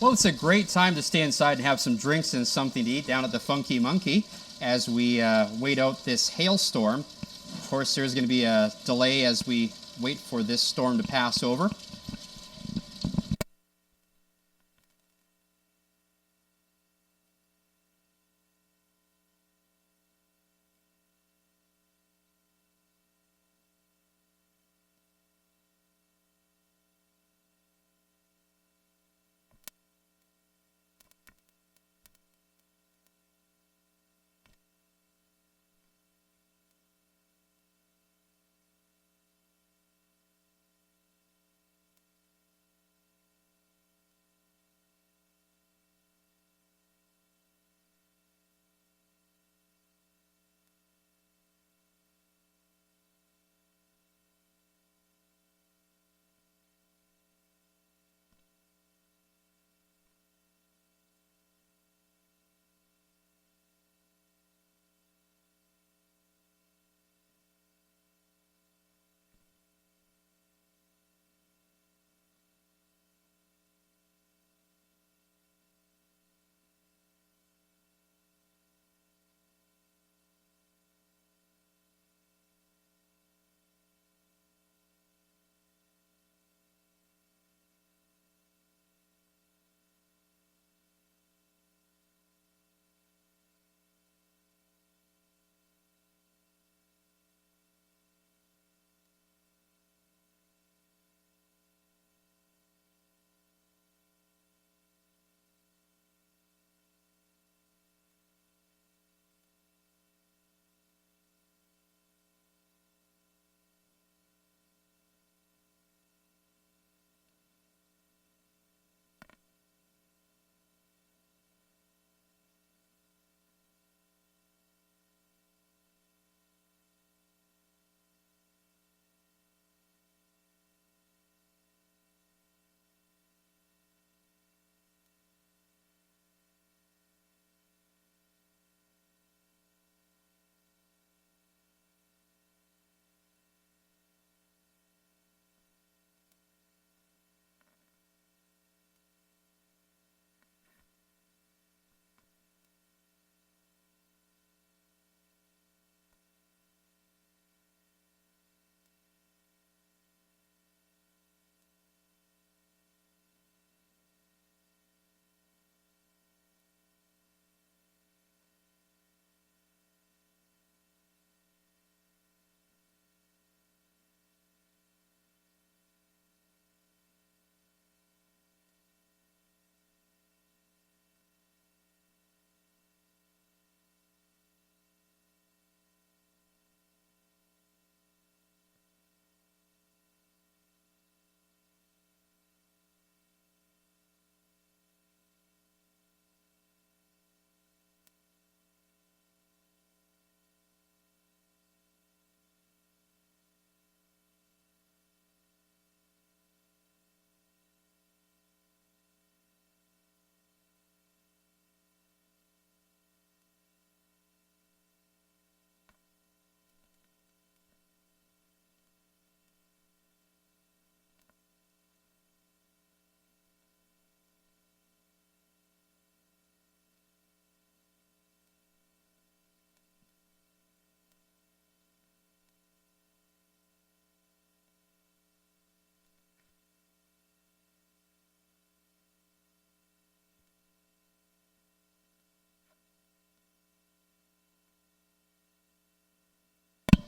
Well, it's a great time to stay inside and have some drinks and something to eat down at the Funky Monkey as we wait out this hailstorm. Of course, there's going to be a delay as we wait for this storm to pass over.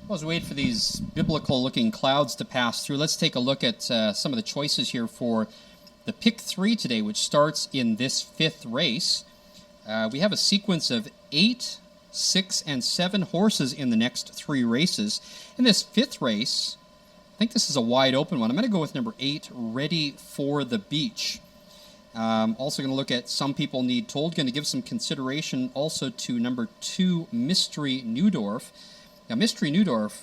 Well, as we wait for these biblical-looking clouds to pass through, let's take a look at some of the choices here for the Pick 3 today, which starts in this fifth race. We have a sequence of 8, 6, and 7 horses in the next 3 races. In this fifth race, I think this is a wide open one. I'm going to go with number 8, Ready for the Beach. Also going to look at Some People Need Told. Going to give some consideration also to number 2, Mystery Neudorf. Now, Mystery Neudorf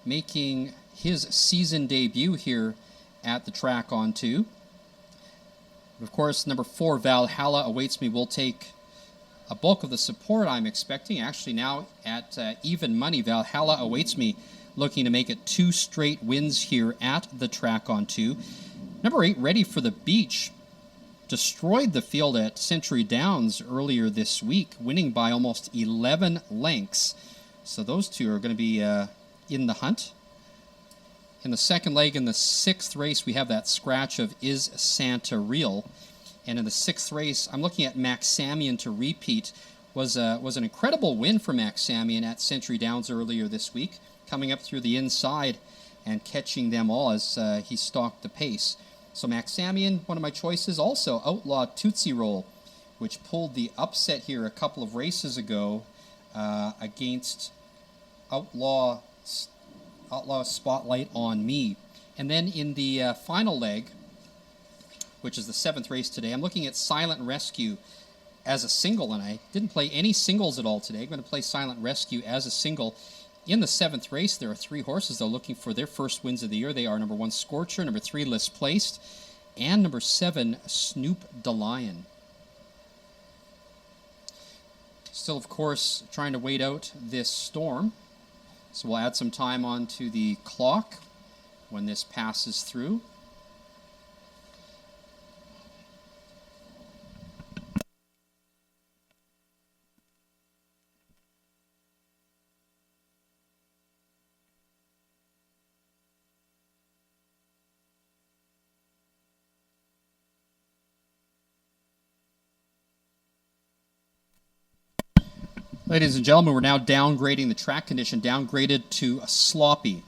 making his season debut here at the track on 2. Of course, number 4, Valhalla Awaits Me, will take a bulk of the support I'm expecting. Actually, now at even money, Valhalla Awaits Me looking to make it 2 straight wins here at the track on 2. Number 8, Ready for the Beach, destroyed the field at Century Downs earlier this week, winning by almost 11 lengths. So those two are going to be in the hunt. In the second leg, in the sixth race, we have that scratch of Is Santa Real. And in the sixth race, I'm looking at Max Samian to repeat. Was an incredible win for Max Samian at Century Downs earlier this week, coming up through the inside and catching them all as he stalked the pace. So Max Samian, one of my choices. Also, Outlaw Tootsie Roll, which pulled the upset here a couple of races ago against Outlaw Spotlight on Me. And then in the final leg, which is the seventh race today, I'm looking at Silent Rescue as a single, and I didn't play any singles at all today. I'm going to play Silent Rescue as a single. In the seventh race, there are three horses, though, looking for their first wins of the year. They are number 1, Scorcher, number 3, List Placed, and number 7, Snoop DeLion. Still, of course, trying to wait out this storm. So we'll add some time onto the clock when this passes through. Ladies and gentlemen, we're now downgrading the track condition, downgraded to sloppy.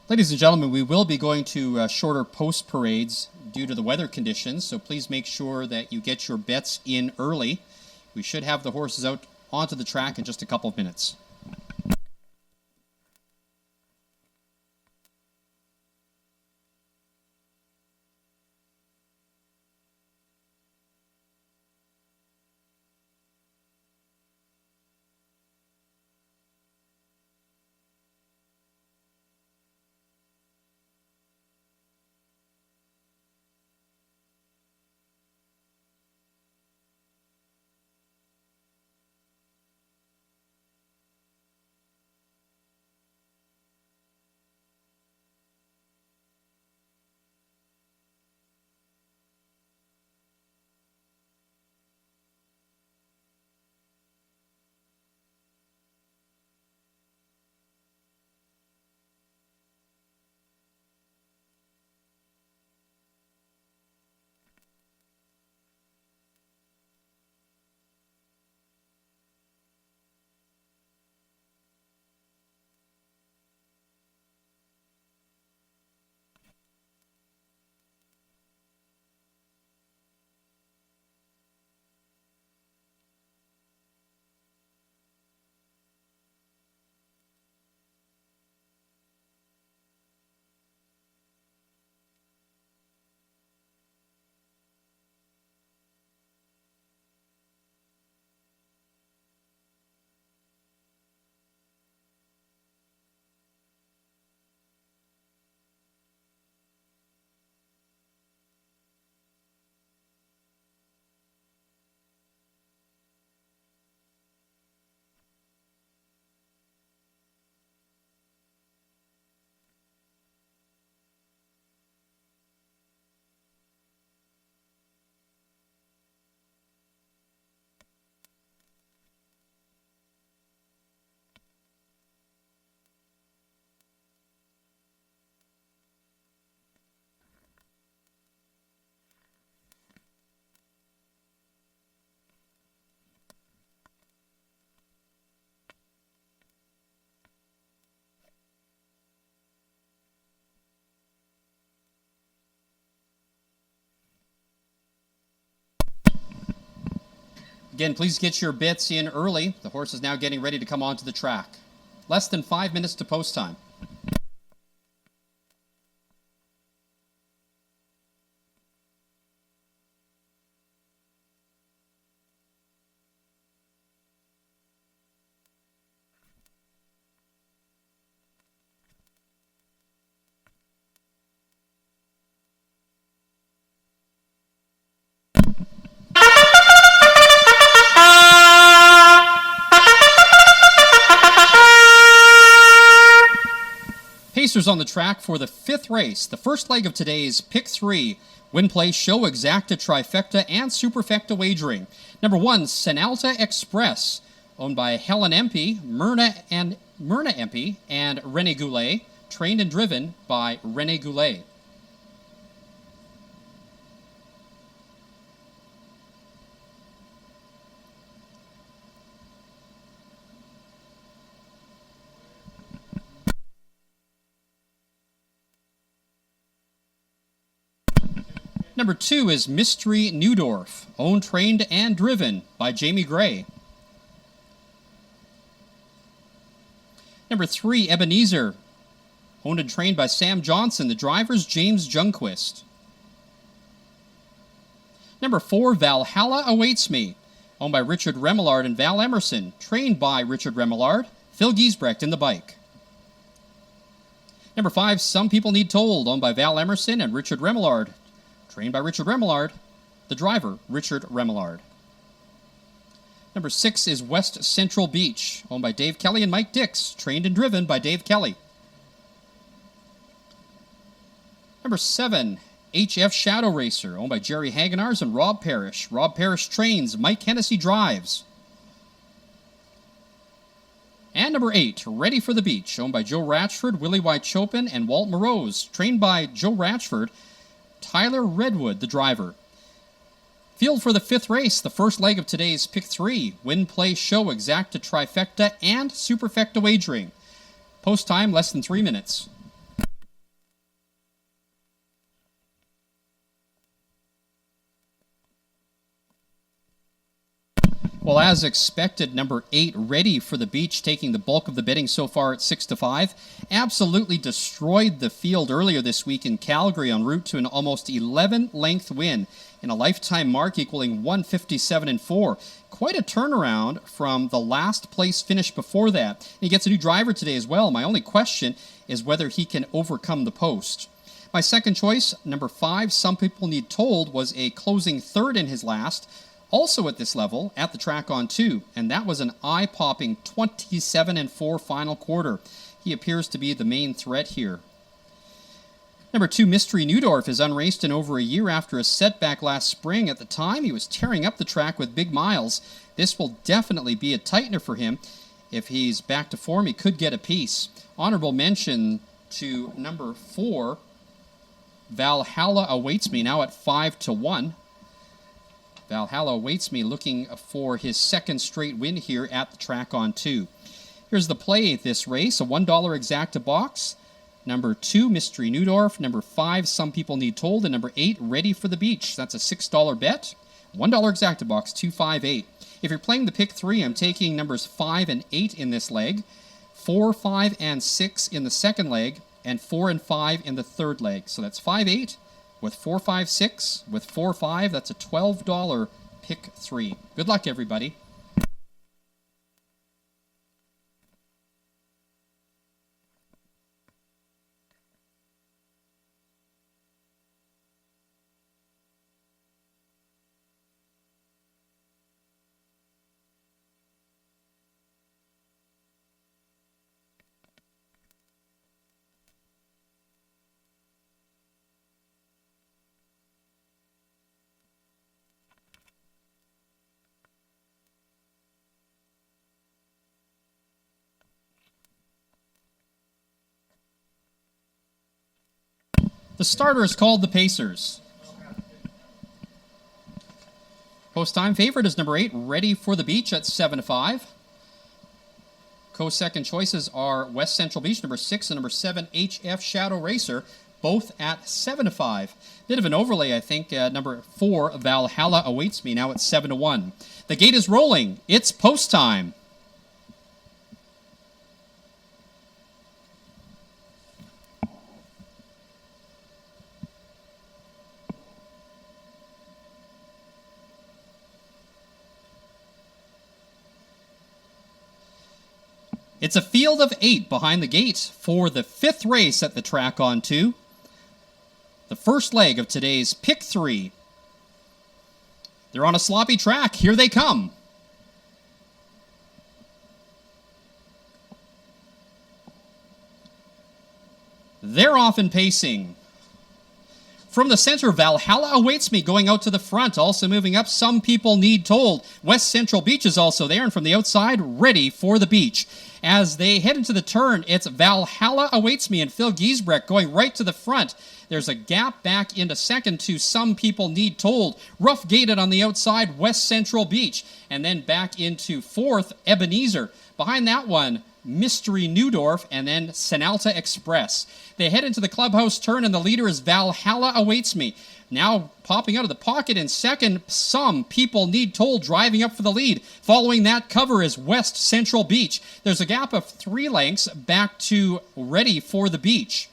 Ladies and gentlemen, we will be going to shorter post parades due to the weather conditions, so please make sure that you get your bets in early. We should have the horses out onto the track in just a couple of minutes. Again, please get your bets in early. The horse is now getting ready to come onto the track. Less than 5 minutes to post time. Pacers on the track for the fifth race, the first leg of today's Pick 3 Win Play Show Exacta Trifecta and Superfecta Wagering. Number 1, Senalta Express, owned by Helen Empey, Myrna Empey, and Rene Goulet, trained and driven by Rene Goulet. Number 2 is Mystery Neudorf, owned, trained, and driven by Jamie Gray. Number 3, Ebenezer, owned and trained by Sam Johnson. The driver's James Jungquist. Number 4, Valhalla Awaits Me, owned by Richard Remillard and Val Emerson, trained by Richard Remillard, Phil Giesbrecht in the bike. Number 5, Some People Need Told, owned by Val Emerson and Richard Remillard, trained by Richard Remillard, the driver, Richard Remillard. Number 6 is West Central Beach, owned by Dave Kelly and Mike Dix, trained and driven by Dave Kelly. Number 7, HF Shadow Racer, owned by Jerry Hagenars and Rob Parrish. Rob Parrish trains, Mike Hennessy drives. And number 8, Ready for the Beach, owned by Joe Ratchford, Willie Y. Chopin, and Walt Morose, trained by Joe Ratchford, Tyler Redwood, the driver. Field for the fifth race, the first leg of today's Pick 3, Win Play Show Exacta Trifecta and Superfecta Wagering. Post time less than 3 minutes. Well, as expected, number 8, Ready for the Beach, taking the bulk of the bidding so far at 6-5. Absolutely destroyed the field earlier this week in Calgary en route to an almost 11-length win in a lifetime mark equaling 157-4. Quite a turnaround from the last place finish before that. He gets a new driver today as well. My only question is whether he can overcome the post. My second choice, number 5, Some People Need Told, was a closing third in his last, also at this level, at the track on 2, and that was an eye-popping 27-4 final quarter. He appears to be the main threat here. Number 2, Mystery Neudorf is unraced in over a year after a setback last spring. At the time, he was tearing up the track with big miles. This will definitely be a tightener for him. If he's back to form, he could get a piece. Honorable mention to number 4, Valhalla Awaits Me, now at 5-1. Valhalla Awaits Me, looking for his second straight win here at the track on 2. Here's the play this race, a $1 exacta box. Number 2, Mystery Neudorf. Number 5, Some People Need Told. And number 8, Ready for the Beach. That's a $6 bet. $1 exacta box, 258. If you're playing the pick 3, I'm taking numbers 5 and 8 in this leg, 4, 5, and 6 in the second leg, and 4 and 5 in the third leg. So that's 5-8 with 4-5-6 with 4-5. That's a $12 pick 3. Good luck, everybody. The starter is called the Pacers. Post time favorite is number 8, Ready for the Beach at 7-5. Co-second choices are West Central Beach, number 6, and number 7, HF Shadow Racer, both at 7-5. Bit of an overlay, I think. Number 4, Valhalla Awaits Me, now at 7-1. The gate is rolling. It's post time. It's a field of 8 behind the gate for the 5th race at the track on 2. The first leg of today's pick 3. They're on a sloppy track. Here they come. They're off and pacing. From the center, Valhalla Awaits Me going out to the front. Also moving up, Some People Need Told. West Central Beach is also there. And from the outside, Ready for the Beach. As they head into the turn, it's Valhalla Awaits Me and Phil Giesbrecht going right to the front. There's a gap back into second to Some People Need Told. Rough gated on the outside, West Central Beach. And then back into fourth, Ebenezer. Behind that one, Mystery Neudorf, and then Senalta Express. They head into the clubhouse turn, and the leader is Valhalla Awaits Me. Now popping out of the pocket in second, Some People Need Told driving up for the lead. Following that cover is West Central Beach. There's a gap of 3 lengths back to Ready for the Beach.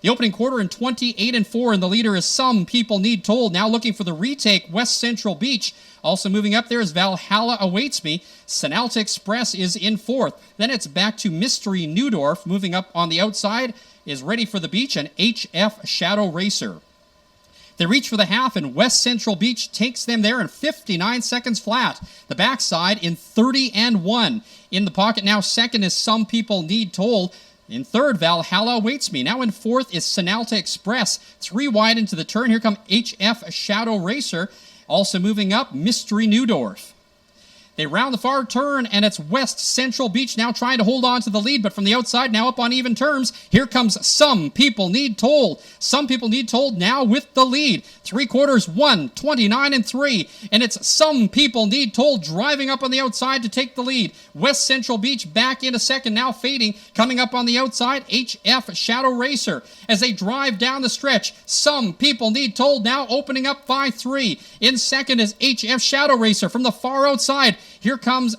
The opening quarter in 28-4, and the leader is Some People Need Told. Now looking for the retake, West Central Beach. Also moving up there is Valhalla Awaits Me. Senalta Express is in fourth. Then it's back to Mystery Neudorf. Moving up on the outside is Ready for the Beach and HF Shadow Racer. They reach for the half, and West Central Beach takes them there in 59 seconds flat. The backside in 30-1. In the pocket now, second is Some People Need Told. In third, Valhalla Awaits Me. Now in fourth is Senalta Express. 3 wide into the turn. Here come HF Shadow Racer. Also moving up, Mystery Neudorf. They round the far turn, and it's West Central Beach now trying to hold on to the lead, but from the outside, now up on even terms, here comes Some People Need Told. Some People Need Told now with the lead. 3/4, 29-3, and it's Some People Need Told driving up on the outside to take the lead. West Central Beach back into second, now fading. Coming up on the outside, HF Shadow Racer. As they drive down the stretch, Some People Need Told now opening up by 3. In second is HF Shadow Racer from the far outside. Here comes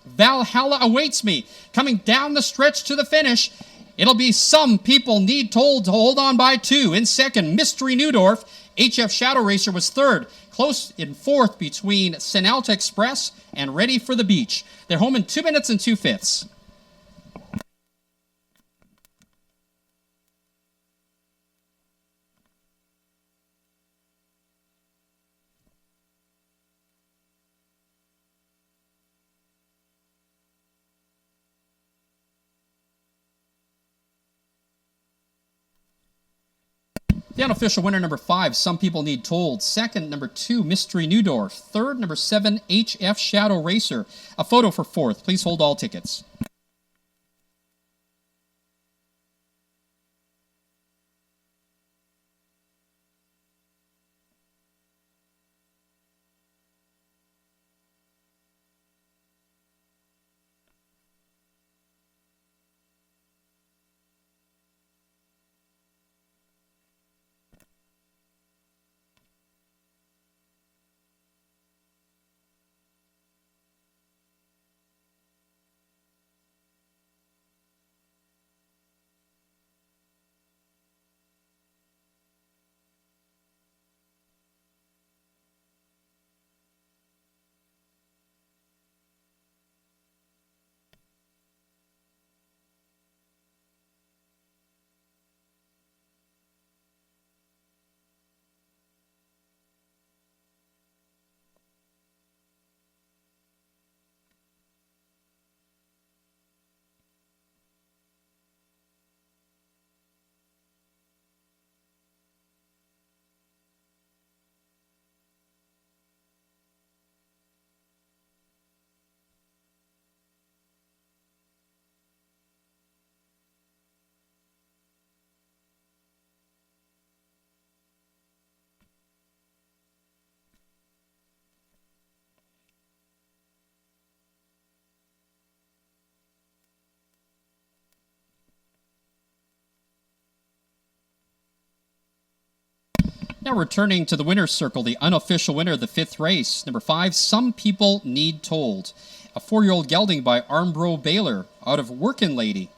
Valhalla Awaits Me, coming down the stretch to the finish. It'll be Some People Need Told to hold on by 2. In second, Mystery Neudorf. HF Shadow Racer was third. Close in fourth between Senalta Express and Ready for the Beach. They're home in 2 minutes and 2/5. The unofficial winner, number 5, Some People Need Told. Second, number 2, Mystery Neudorf. Third, number 7, HF Shadow Racer. A photo for fourth. Please hold all tickets. Now returning to the winner's circle, the unofficial winner of the 5th race, number 5, Some People Need Told. A 4-year-old gelding by Armbro Baylor out of Workin' Lady.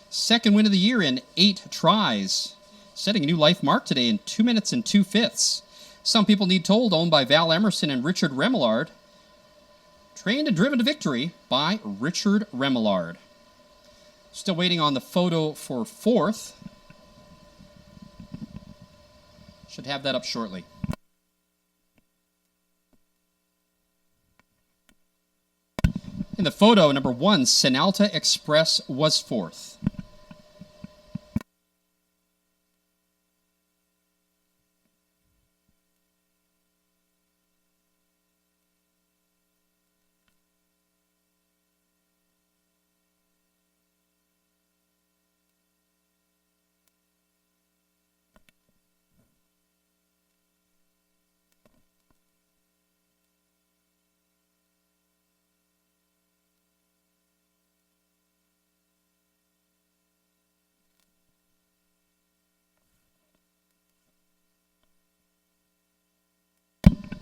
Second win of the year in 8 tries. Setting a new life mark today in 2 minutes and 2/5. Some People Need Told, owned by Val Emerson and Richard Remillard. Trained and driven to victory by Richard Remillard. Still waiting on the photo for fourth. Should have that up shortly. In the photo, number 1, Senalta Express was fourth.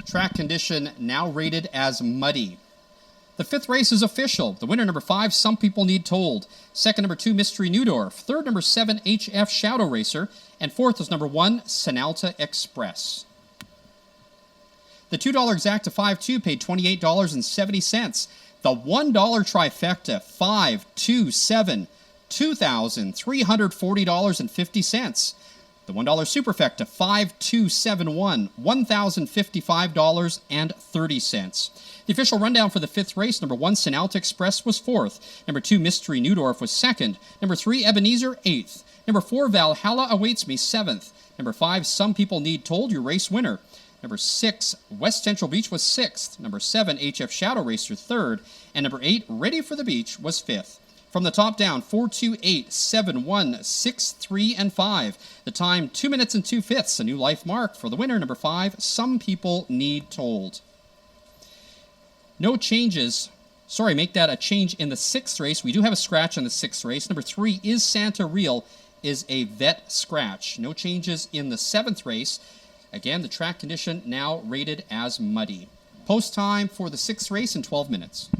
Track condition now rated as muddy. The 5th race is official. The winner, number 5, Some People Need Told. Second, number 2, Mystery Neudorf. Third, number 7, HF Shadow Racer. And fourth is number 1, Senalta Express. The $2 exacta 5-2 paid $28.70. The $1 trifecta 5-2-7, $2,340.50. The $1 superfecta 5271, $1,055.30. The official rundown for the 5th race, number 1, Senalta Express was 4th. Number 2, Mystery Neudorf was 2nd. Number 3, Ebenezer 8th. Number 4, Valhalla Awaits Me 7th. Number 5, Some People Need Told, your race winner. Number 6, West Central Beach was 6th. Number 7, HF Shadow Racer 3rd. And number 8, Ready for the Beach was 5th. From the top down, 4, 2, 8, 7, 1, 6, 3, and 5. The time, 2 minutes and 2/5. A new life mark for the winner, number 5, Some People Need Told. No changes. Sorry, make that a change in the 6th race. We do have a scratch in the 6th race. Number 3, Is Santa Real, is a vet scratch. No changes in the 7th race. Again, the track condition now rated as muddy. Post time for the 6th race in 12 minutes.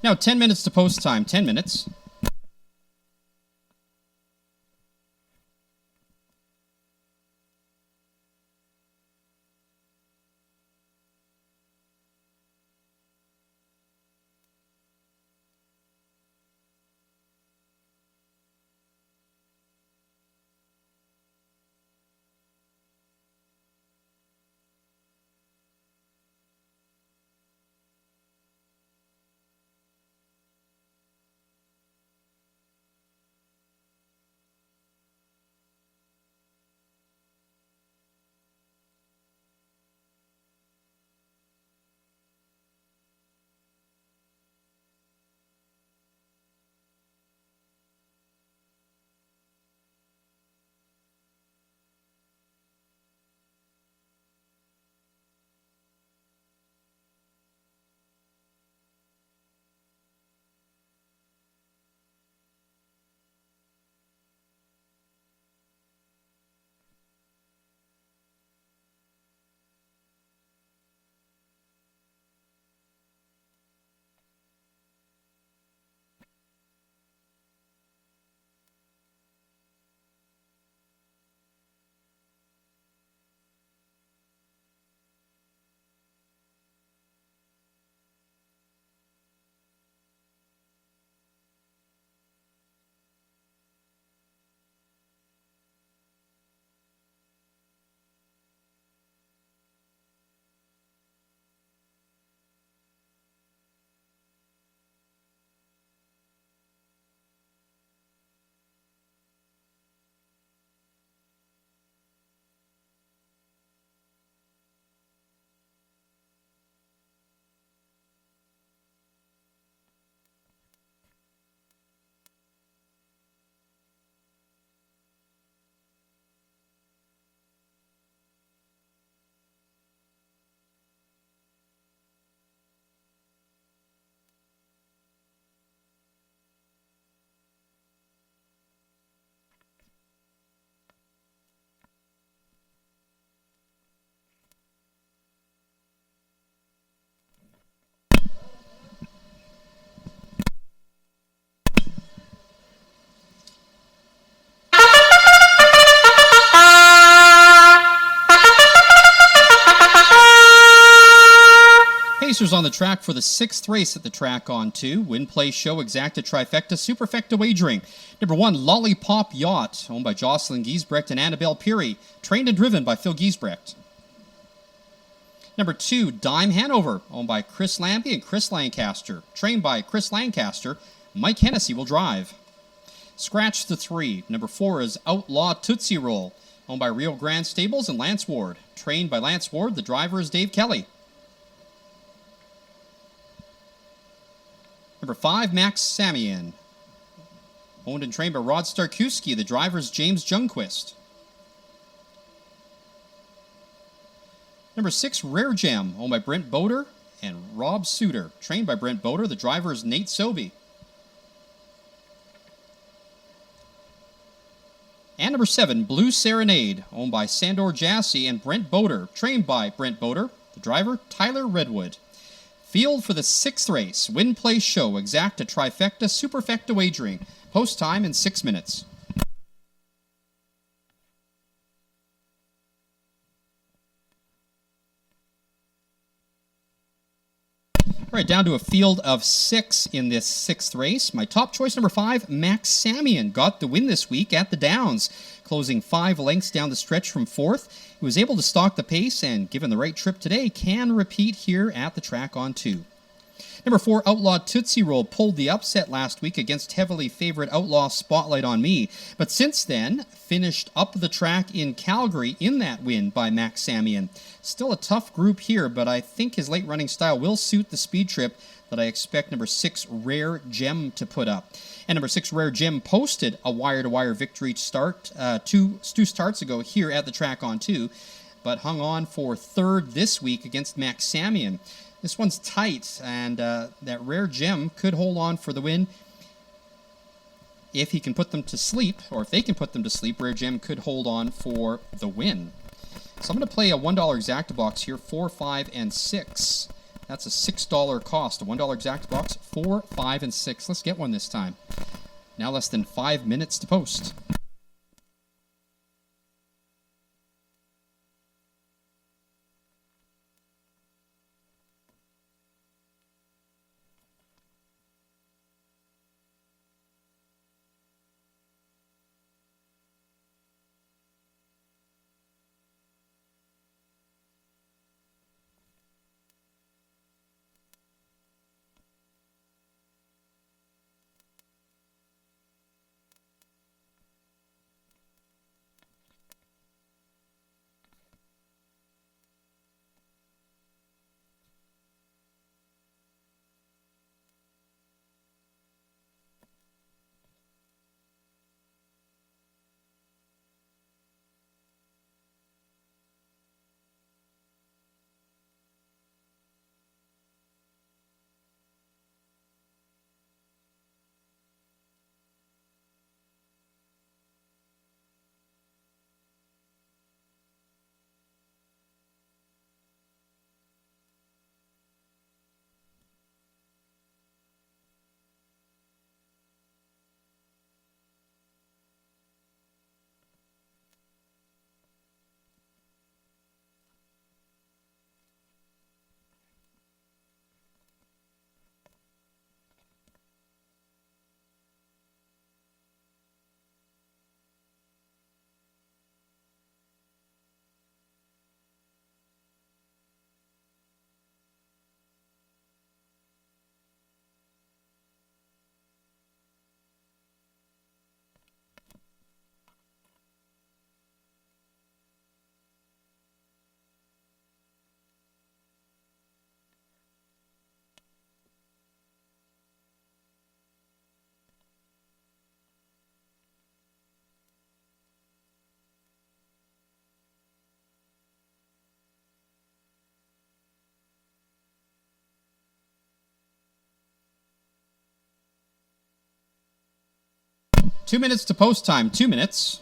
Now 10 minutes to post time. 10 minutes. racers on the track for the 6th race at the track on 2. Win, Play, Show, Exacta, Trifecta, Superfecta Wagering. Number 1, Lollipop Yacht, owned by Jocelyn Giesbrecht and Annabelle Peary. Trained and driven by Phil Giesbrecht. Number 2, Dime Hanover, owned by Chris Lambie and Chris Lancaster. Trained by Chris Lancaster. Mike Hennessy will drive. Scratch the 3. Number 4 is Outlaw Tootsie Roll, owned by Rio Grande Stables and Lance Ward. Trained by Lance Ward. The driver is Dave Kelly. Number 5, Max Samian, owned and trained by Rod Starkowski. The driver is James Jungquist. Number 6, Rare Gem, owned by Brent Boder and Rob Suter. Trained by Brent Boder. The driver is Nate Sobey. And number 7, Blue Serenade, owned by Sandor Jassy and Brent Boder. Trained by Brent Boder. The driver, Tyler Redwood. Field for the 6th race. Win, Play, Show, Exacta, Trifecta, Superfecta Wagering. Post time in 6 minutes. All right, down to a field of 6 in this 6th race. My top choice, number 5, Max Samian, got the win this week at the Downs, closing 5 lengths down the stretch from 4th. He was able to stalk the pace and, given the right trip today, can repeat here at the track on 2. Number 4, Outlaw Tootsie Roll, pulled the upset last week against heavily favored Outlaw Spotlight on Me, but since then finished up the track in Calgary in that win by Max Samian. Still a tough group here, but I think his late running style will suit the speed trip that I expect number 6, Rare Gem, to put up. And number 6, Rare Gem, posted a wire-to-wire victory start two starts ago here at the track on 2, but hung on for 3rd this week against Max Samian. This one's tight, and that Rare Gem could hold on for the win. If he can put them to sleep, or if they can put them to sleep, Rare Gem could hold on for the win. So I'm going to play a $1 Exacta box here, 4, 5, and 6. That's a $6 cost, a $1 Exacta box, 4, 5, and 6. Let's get one this time. Now less than 5 minutes to post. Two minutes to post time. 2 minutes.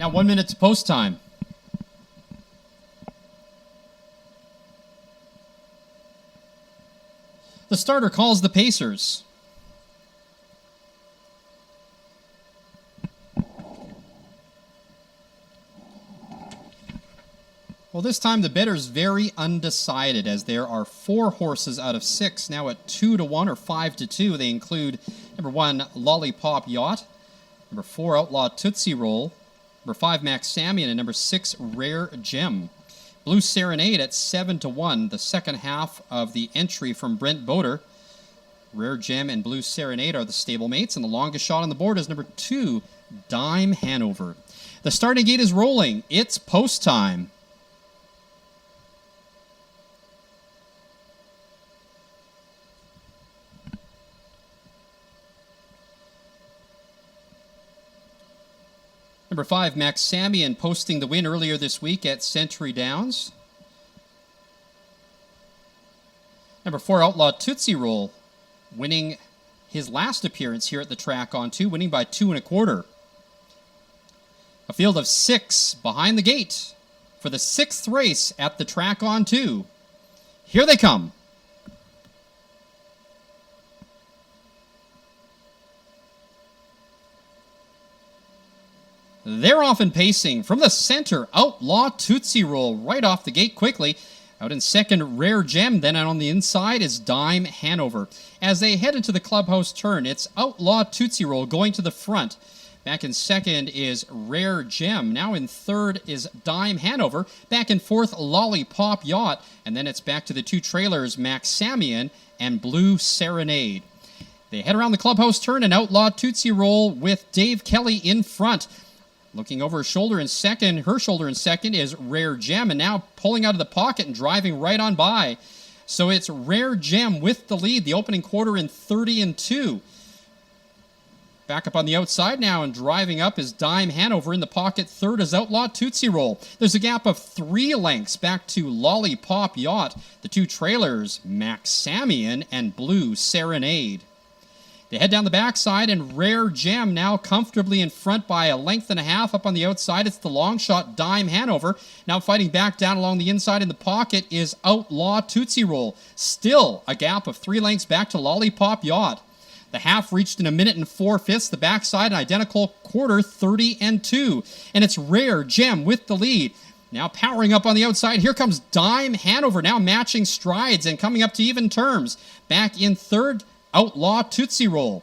Now 1 minute to post time. The starter calls the Pacers. Well, this time the bettor's very undecided, as there are 4 horses out of 6 now at 2-1 or 5-2. They include number 1, Lollipop Yacht, number 4, Outlaw Tootsie Roll, number 5, Max Samian, and number 6, Rare Gem. Blue Serenade at 7-1, the second half of the entry from Brent Boder. Rare Gem and Blue Serenade are the stablemates, and the longest shot on the board is number 2, Dime Hanover. The starting gate is rolling. It's post time. Number 5, Max Samian, posting the win earlier this week at Century Downs. Number 4, Outlaw Tootsie Roll, winning his last appearance here at the track on 2, winning by 2 1/4. A field of 6 behind the gate for the 6th race at the track on 2. Here they come. They're off and pacing. From the center, Outlaw Tootsie Roll right off the gate quickly. Out in second, Rare Gem. Then out on the inside is Dime Hanover. As they head into the clubhouse turn, it's Outlaw Tootsie Roll going to the front. Back in second is Rare Gem. Now in third is Dime Hanover. Back in fourth, Lollipop Yacht. And then it's back to the 2 trailers, Max Samian and Blue Serenade. They head around the clubhouse turn, and Outlaw Tootsie Roll with Dave Kelly in front. Looking over her shoulder in second is Rare Gem, and now pulling out of the pocket and driving right on by. So it's Rare Gem with the lead, the opening quarter in 30-2. Back up on the outside now and driving up is Dime Hanover. In the pocket, third is Outlaw Tootsie Roll. There's a gap of 3 lengths back to Lollipop Yacht, the 2 trailers, Max Samian and Blue Serenade. They head down the backside, and Rare Gem now comfortably in front by 1.5 lengths up on the outside. It's the long shot, Dime Hanover. Now fighting back down along the inside in the pocket is Outlaw Tootsie Roll. Still a gap of 3 lengths back to Lollipop Yacht. The half reached in 1 minute and 4/5. The backside, an identical quarter, 30-2. And it's Rare Gem with the lead. Now powering up on the outside, here comes Dime Hanover, now matching strides and coming up to even terms. Back in third, Outlaw Tootsie Roll.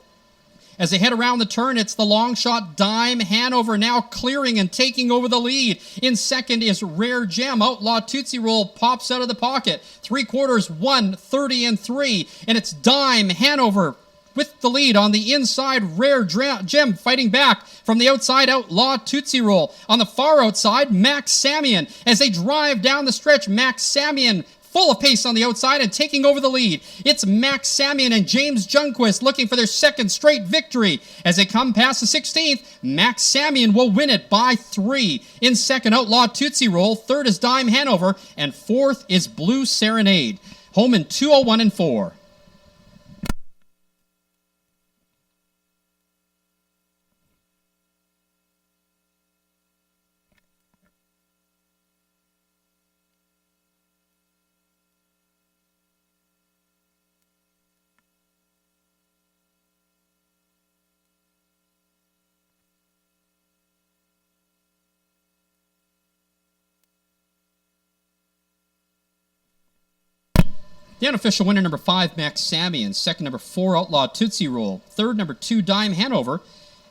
As they head around the turn, it's the long shot Dime Hanover now clearing and taking over the lead. In second is Rare Gem. Outlaw Tootsie Roll pops out of the pocket. 3/4, 1:30-3. And it's Dime Hanover with the lead on the inside. Rare Gem fighting back from the outside. Outlaw Tootsie Roll. On the far outside, Max Samian. As they drive down the stretch, Max Samian full of pace on the outside and taking over the lead. It's Max Samian and James Junquist looking for their second straight victory. As they come past the 16th, Max Samian will win it by 3. In second, Outlaw Tootsie Roll. Third is Dime Hanover. And fourth is Blue Serenade. Home in 2:01-4. The unofficial winner, number 5, Max Samian. Second, number 4, Outlaw Tootsie Roll. Third, number 2, Dime Hanover.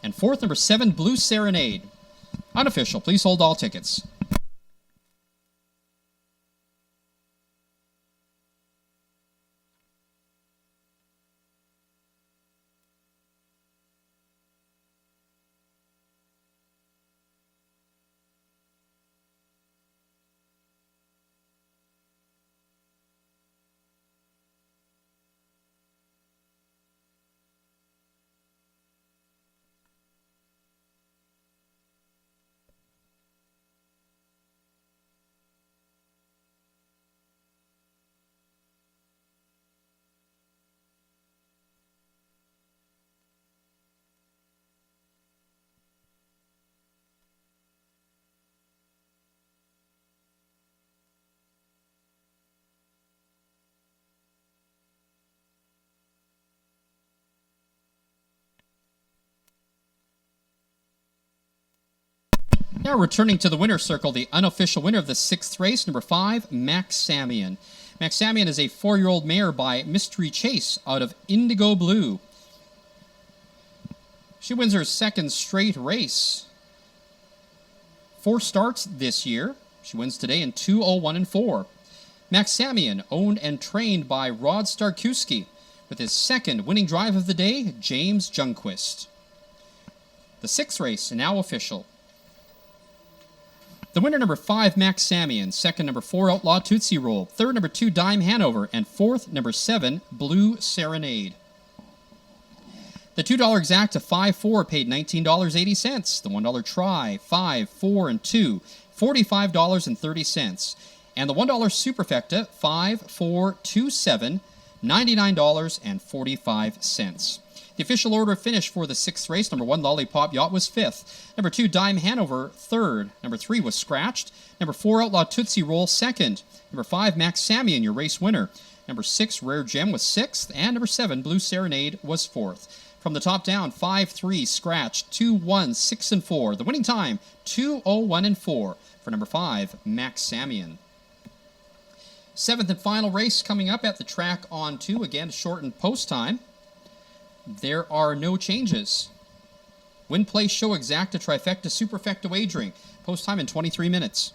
And fourth, number 7, Blue Serenade. Unofficial, please hold all tickets. Now returning to the winner's circle, the unofficial winner of the 6th race, number 5, Max Samian. Max Samian is a 4-year-old mare by Mystery Chase out of Indigo Blue. She wins her 2nd straight race. 4 starts this year. She wins today in 2:01.4. Max Samian, owned and trained by Rod Starkowski, with his 2nd winning drive of the day, James Jungquist. The 6th race, now official. The winner, number 5, Max Samian. 2nd, number 4, Outlaw Tootsie Roll. 3rd, number 2, Dime Hanover. And 4th, number 7, Blue Serenade. The $2 exact to 5-4 paid $19.80. The $1 try, 5, 4, and 2, $45.30. And the $1 superfecta, 5, 4, 2, 7, $99.45. The official order of finish for the 6th race, number 1, Lollipop Yacht, was 5th. Number 2, Dime Hanover, 3rd. Number 3 was Scratched. Number 4, Outlaw Tootsie Roll, 2nd. Number 5, Max Samian, your race winner. Number 6, Rare Gem, was 6th. And number 7, Blue Serenade, was 4th. From the top down, 5-3, Scratched, 2-1, 6 and 4. The winning time, 2:01.4 for number 5, Max Samian. 7th and final race coming up at the track on 2. Again, shortened post time. There are no changes. Win, place, show, exacta, trifecta, superfecta wagering. Post time in 23 minutes.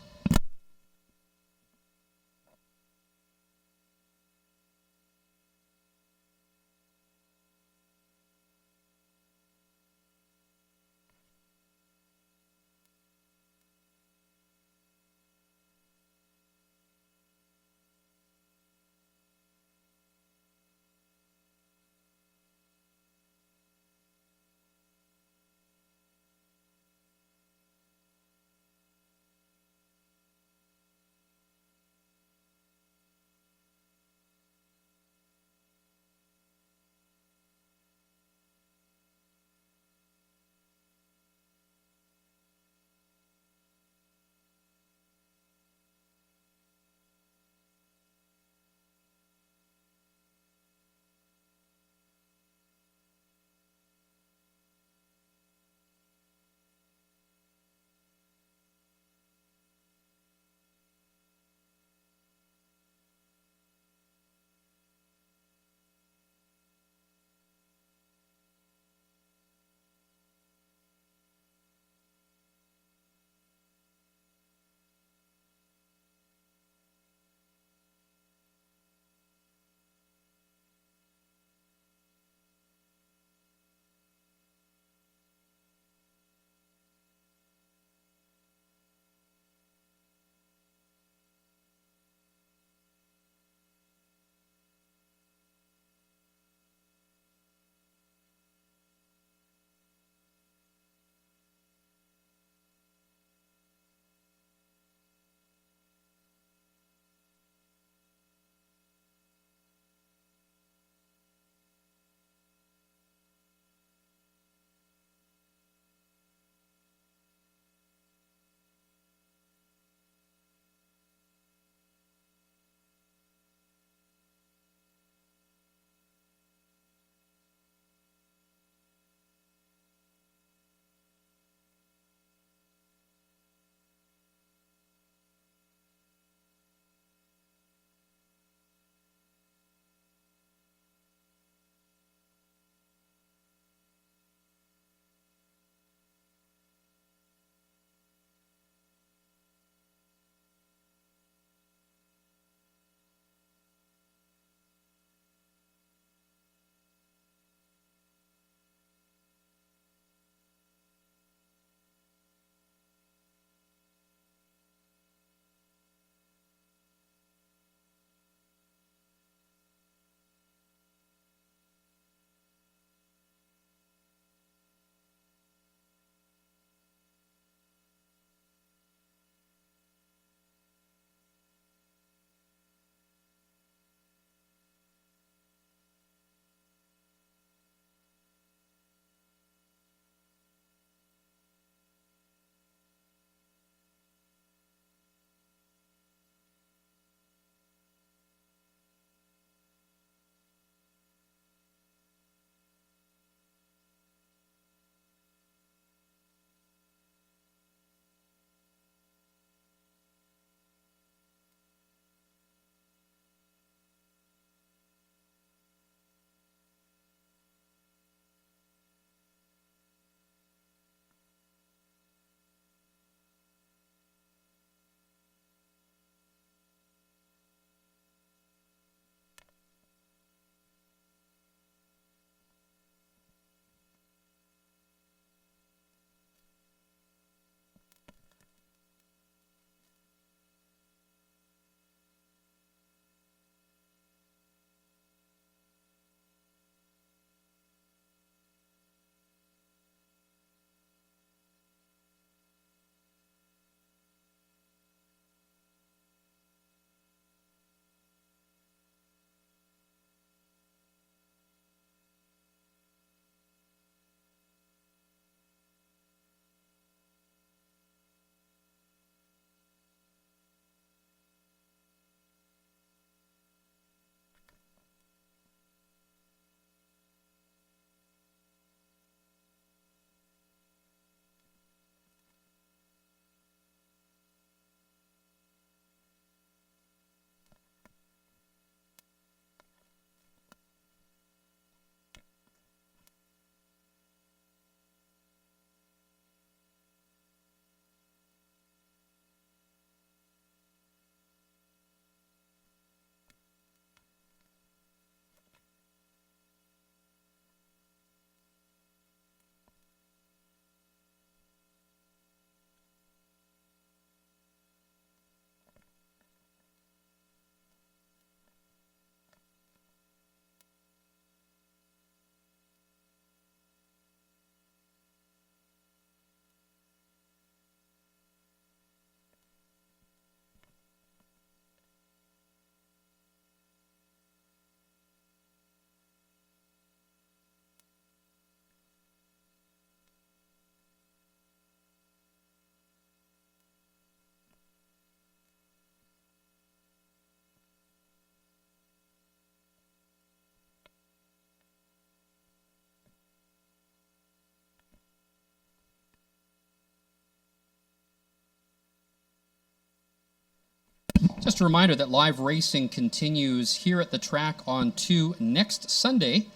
Just a reminder that live racing continues here at the track on 2 next Sunday.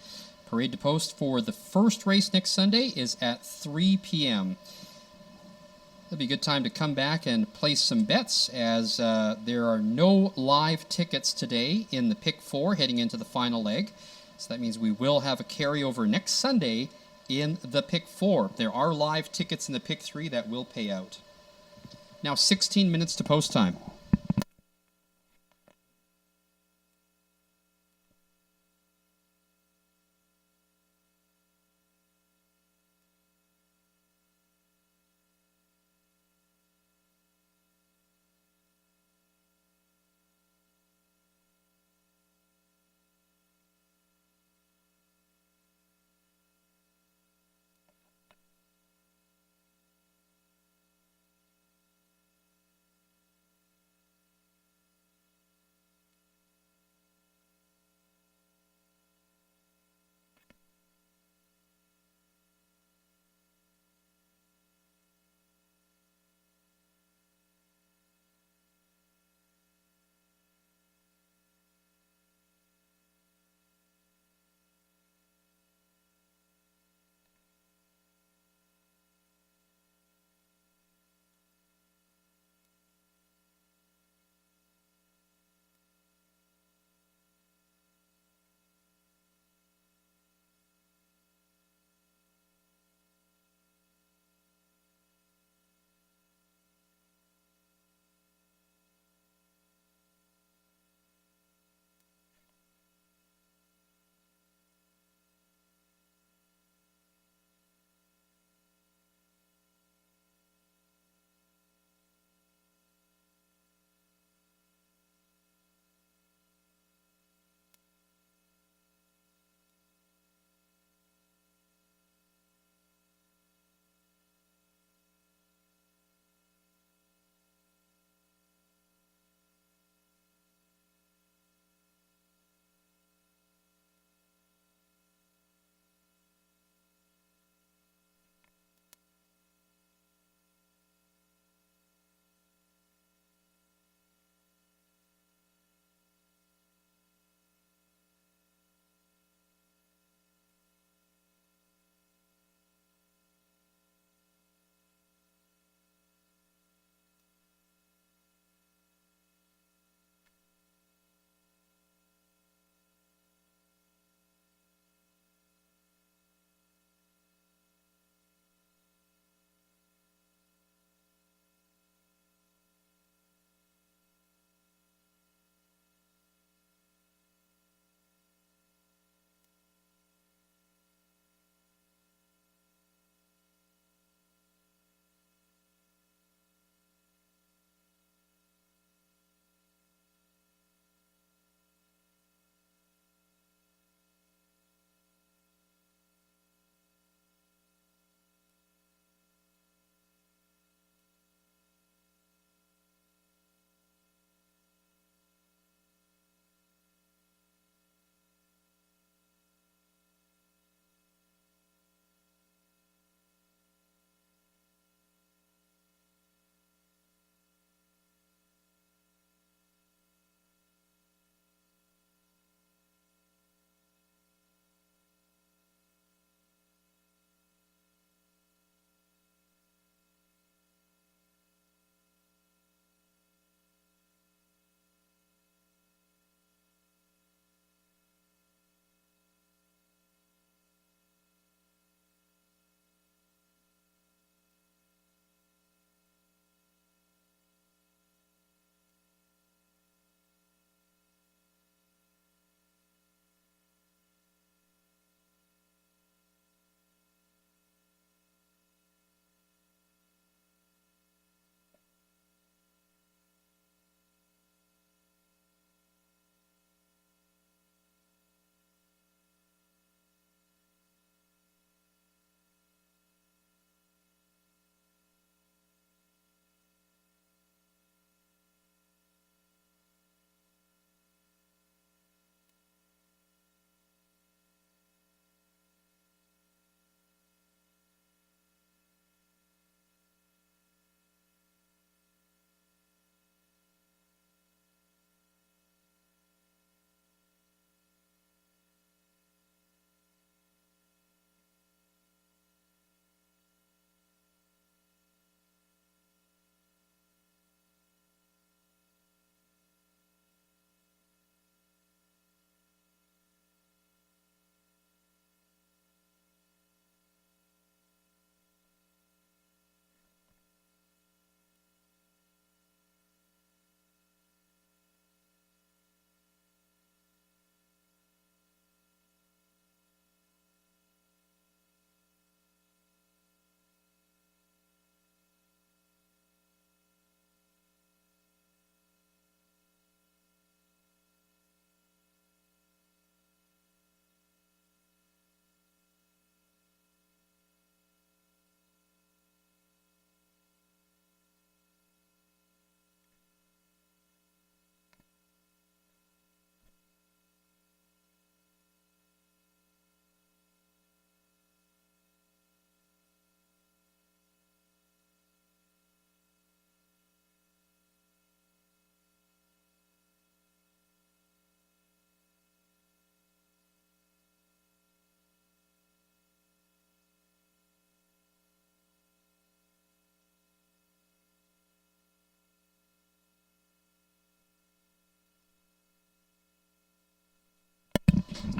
Parade to post for the first race next Sunday is at 3 p.m. It'll be a good time to come back and place some bets, as there are no live tickets today in the Pick 4 heading into the final leg. So that means we will have a carryover next Sunday in the Pick 4. There are live tickets in the Pick 3 that will pay out. Now 16 minutes to post time.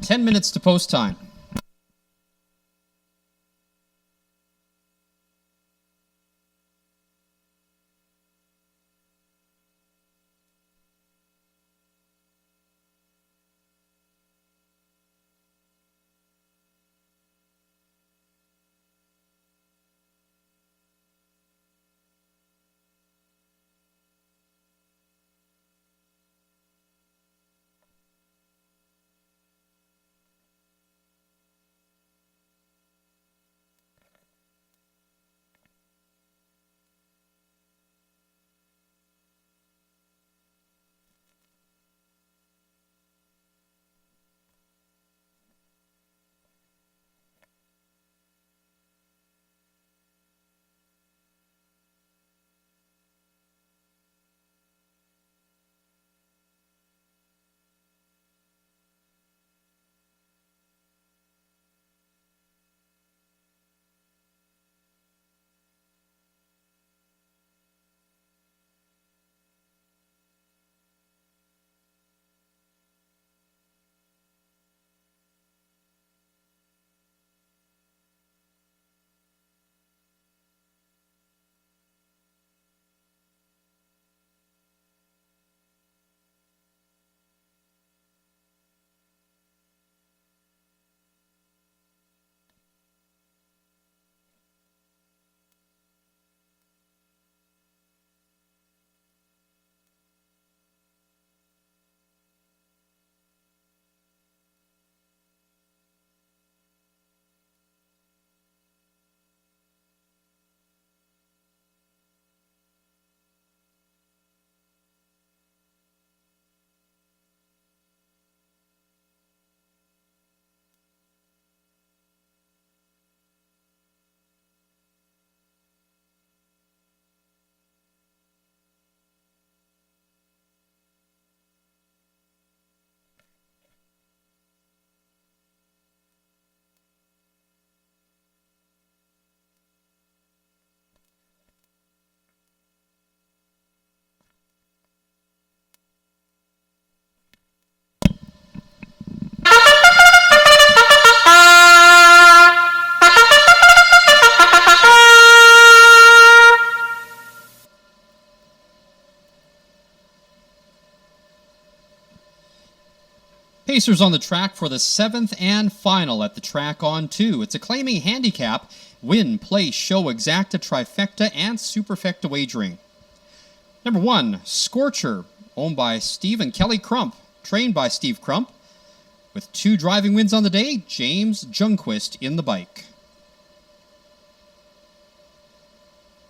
10 minutes to post time. Pacers on the track for the 7th and final at the track on 2. It's a claiming handicap, win, place, show, exacta, trifecta, and superfecta wagering. Number 1, Scorcher, owned by Steve and Kelly Crump, trained by Steve Crump. With 2 driving wins on the day, James Jungquist in the bike.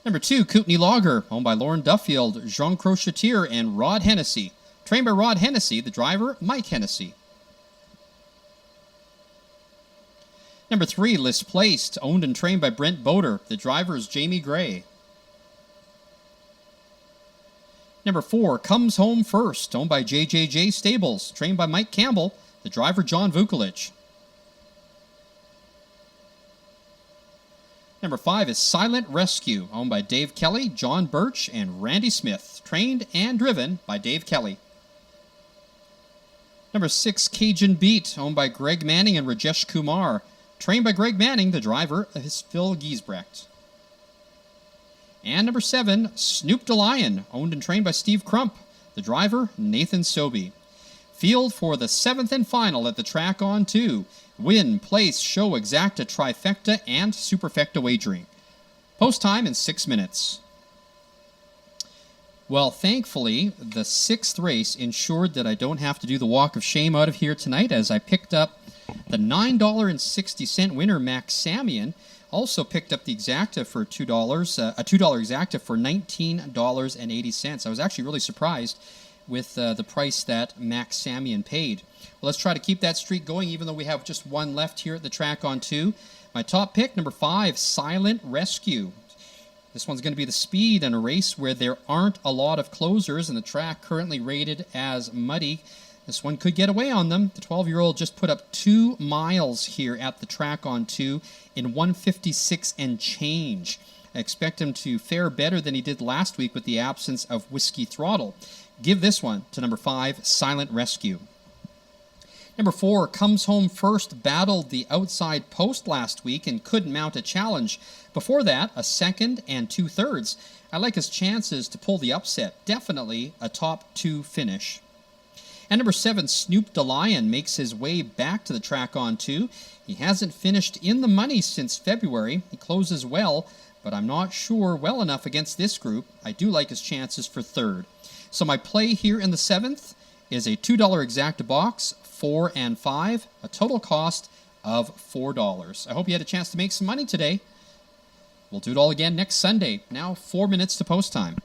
Number 2, Kootenai Lager, owned by Lauren Duffield, Jean Crochetier, and Rod Hennessy. Trained by Rod Hennessy, the driver, Mike Hennessy. Number 3, List Placed, owned and trained by Brent Boder. The driver is Jamie Gray. Number 4, Comes Home First, owned by JJJ Stables, trained by Mike Campbell. The driver, John Vukolich. Number 5 is Silent Rescue, owned by Dave Kelly, John Birch, and Randy Smith, trained and driven by Dave Kelly. Number 6, Cajun Beat, owned by Greg Manning and Rajesh Kumar. Trained by Greg Manning, the driver is Phil Giesbrecht. And number 7, Snoop DeLion, owned and trained by Steve Crump. The driver, Nathan Sobey. Field for the 7th and final at the track on 2. Win, place, show, exacta, trifecta, and superfecta wagering. Post time in 6 minutes. Well, thankfully, the 6th race ensured that I don't have to do the walk of shame out of here tonight, as I picked up the $9.60 winner, Max Samian. Also picked up the exacta for $2, a $2 exacta for $19.80. I was actually really surprised with the price that Max Samian paid. Well, let's try to keep that streak going, even though we have just one left here at the track on 2. My top pick, number 5, Silent Rescue. This one's going to be the speed in a race where there aren't a lot of closers, and the track currently rated as muddy. This one could get away on them. The 12-year-old just put up 2 miles here at the track on 2 in 1:56 and change. I expect him to fare better than he did last week with the absence of Whiskey Throttle. Give this one to number 5, Silent Rescue. Number 4, Comes Home First, battled the outside post last week and couldn't mount a challenge. Before that, a second and 2/3. I like his chances to pull the upset. Definitely a top 2 finish. And number 7, Snoop the Lion makes his way back to the track on 2. He hasn't finished in the money since February. He closes well, but I'm not sure well enough against this group. I do like his chances for 3rd. So my play here in the 7th is a $2 exacta box, 4 and 5, a total cost of $4. I hope you had a chance to make some money today. We'll do it all again next Sunday. Now 4 minutes to post time.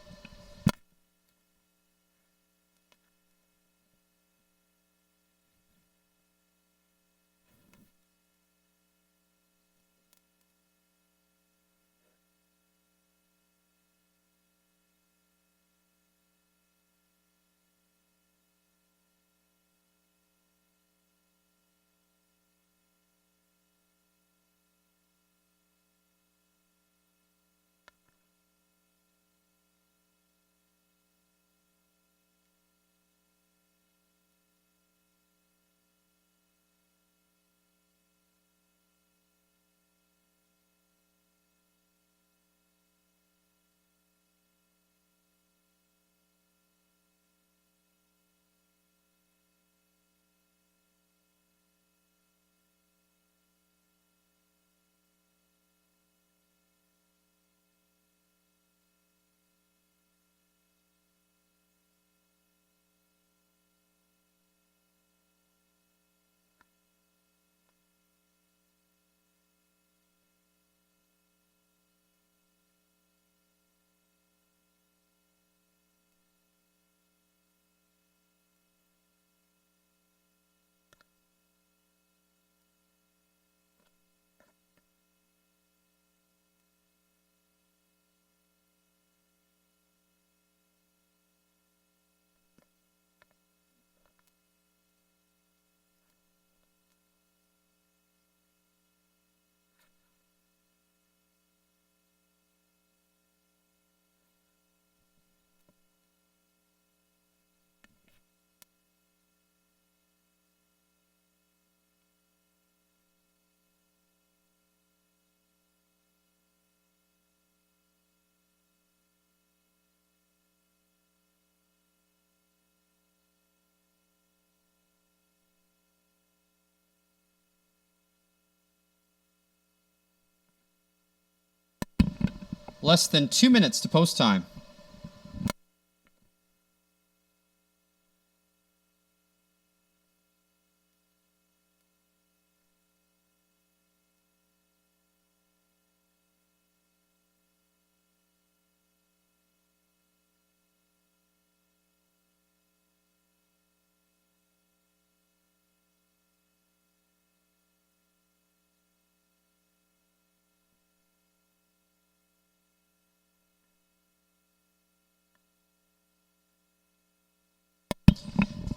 Less than 2 minutes to post time.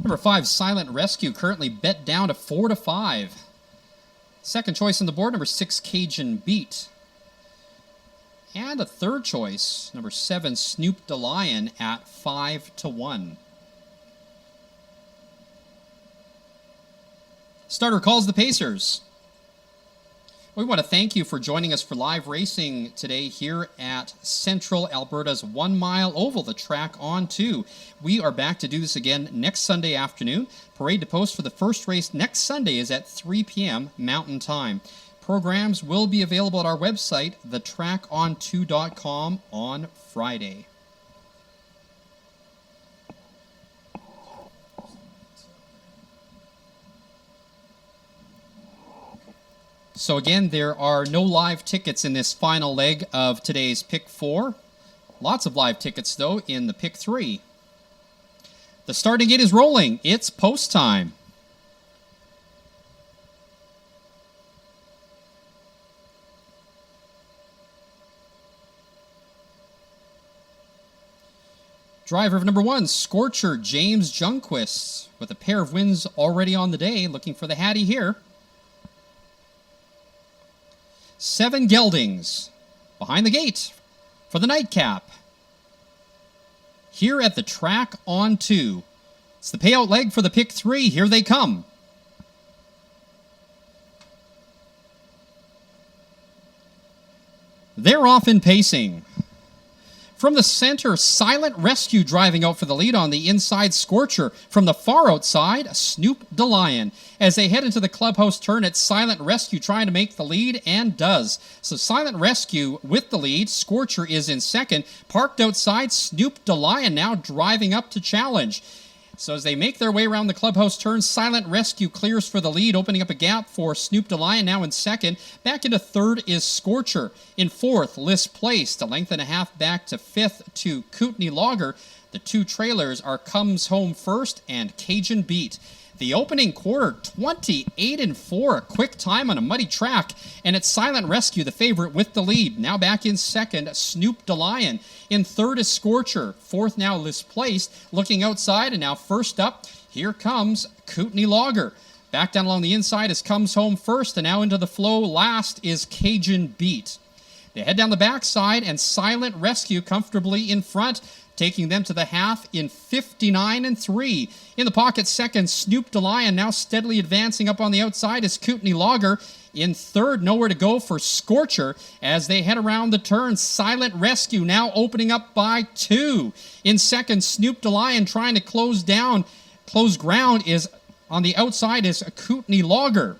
Number 5, Silent Rescue, currently bet down to 4 to 5. Second choice on the board, number 6, Cajun Beat. And a third choice, number 7, Snoop the Lion at 5 to 1. Starter calls the Pacers. We want to thank you for joining us for live racing today here at Central Alberta's 1 Mile Oval, the track on 2. We are back to do this again next Sunday afternoon. Parade to post for the first race next Sunday is at 3 p.m. Mountain Time. Programs will be available at our website, thetracon2.com, on Friday. So again, there are no live tickets in this final leg of today's Pick 4. Lots of live tickets, though, in the Pick 3. The starting gate is rolling. It's post time. Driver of number 1, Scorcher, James Junquist, with a pair of wins already on the day, looking for the Hattie here. 7 Geldings behind the gate for the nightcap. Here at the track on 2. It's the payout leg for the Pick 3. Here they come. They're off in pacing. From the center, Silent Rescue driving out for the lead on the inside. Scorcher. From the far outside, Snoop DeLion. As they head into the clubhouse turn, it's Silent Rescue trying to make the lead, and does. So Silent Rescue with the lead. Scorcher is in second. Parked outside, Snoop DeLion now driving up to challenge. So as they make their way around the clubhouse turn, Silent Rescue clears for the lead, opening up a gap for Snoop DeLion now in second. Back into third is Scorcher. In fourth, List Placed. A length and a half back to fifth to Kootenai Lager. The two trailers are Comes Home First and Cajun Beat. The opening quarter, 28-4, a quick time on a muddy track, and it's Silent Rescue, the favorite, with the lead. Now back in second, Snoop DeLion. In third is Scorcher. Fourth now, List Placed. Looking outside, and now first up, here comes Kootenai Lager. Back down along the inside is Comes Home First, and now into the flow last is Cajun Beat. They head down the backside, and Silent Rescue comfortably in front, taking them to the half in 59-3. In the pocket second, Snoop DeLion now steadily advancing. Up on the outside is Kootenai Lager. In third, nowhere to go for Scorcher. As they head around the turn, Silent Rescue now opening up by 2. In second, Snoop DeLion trying to close ground is on the outside is Kootenai Lager.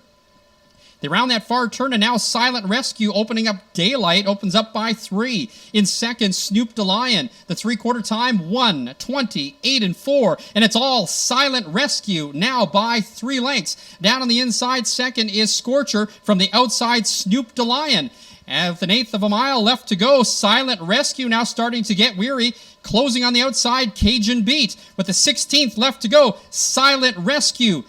They round that far turn, and now Silent Rescue opening up daylight, opens up by 3. In second, Snoop DeLion. The three-quarter time, 1:28-4. And it's all Silent Rescue now by 3 lengths. Down on the inside, second is Scorcher. From the outside, Snoop DeLion. And with an eighth of a mile left to go, Silent Rescue now starting to get weary. Closing on the outside, Cajun Beat. With the 16th left to go, Silent Rescue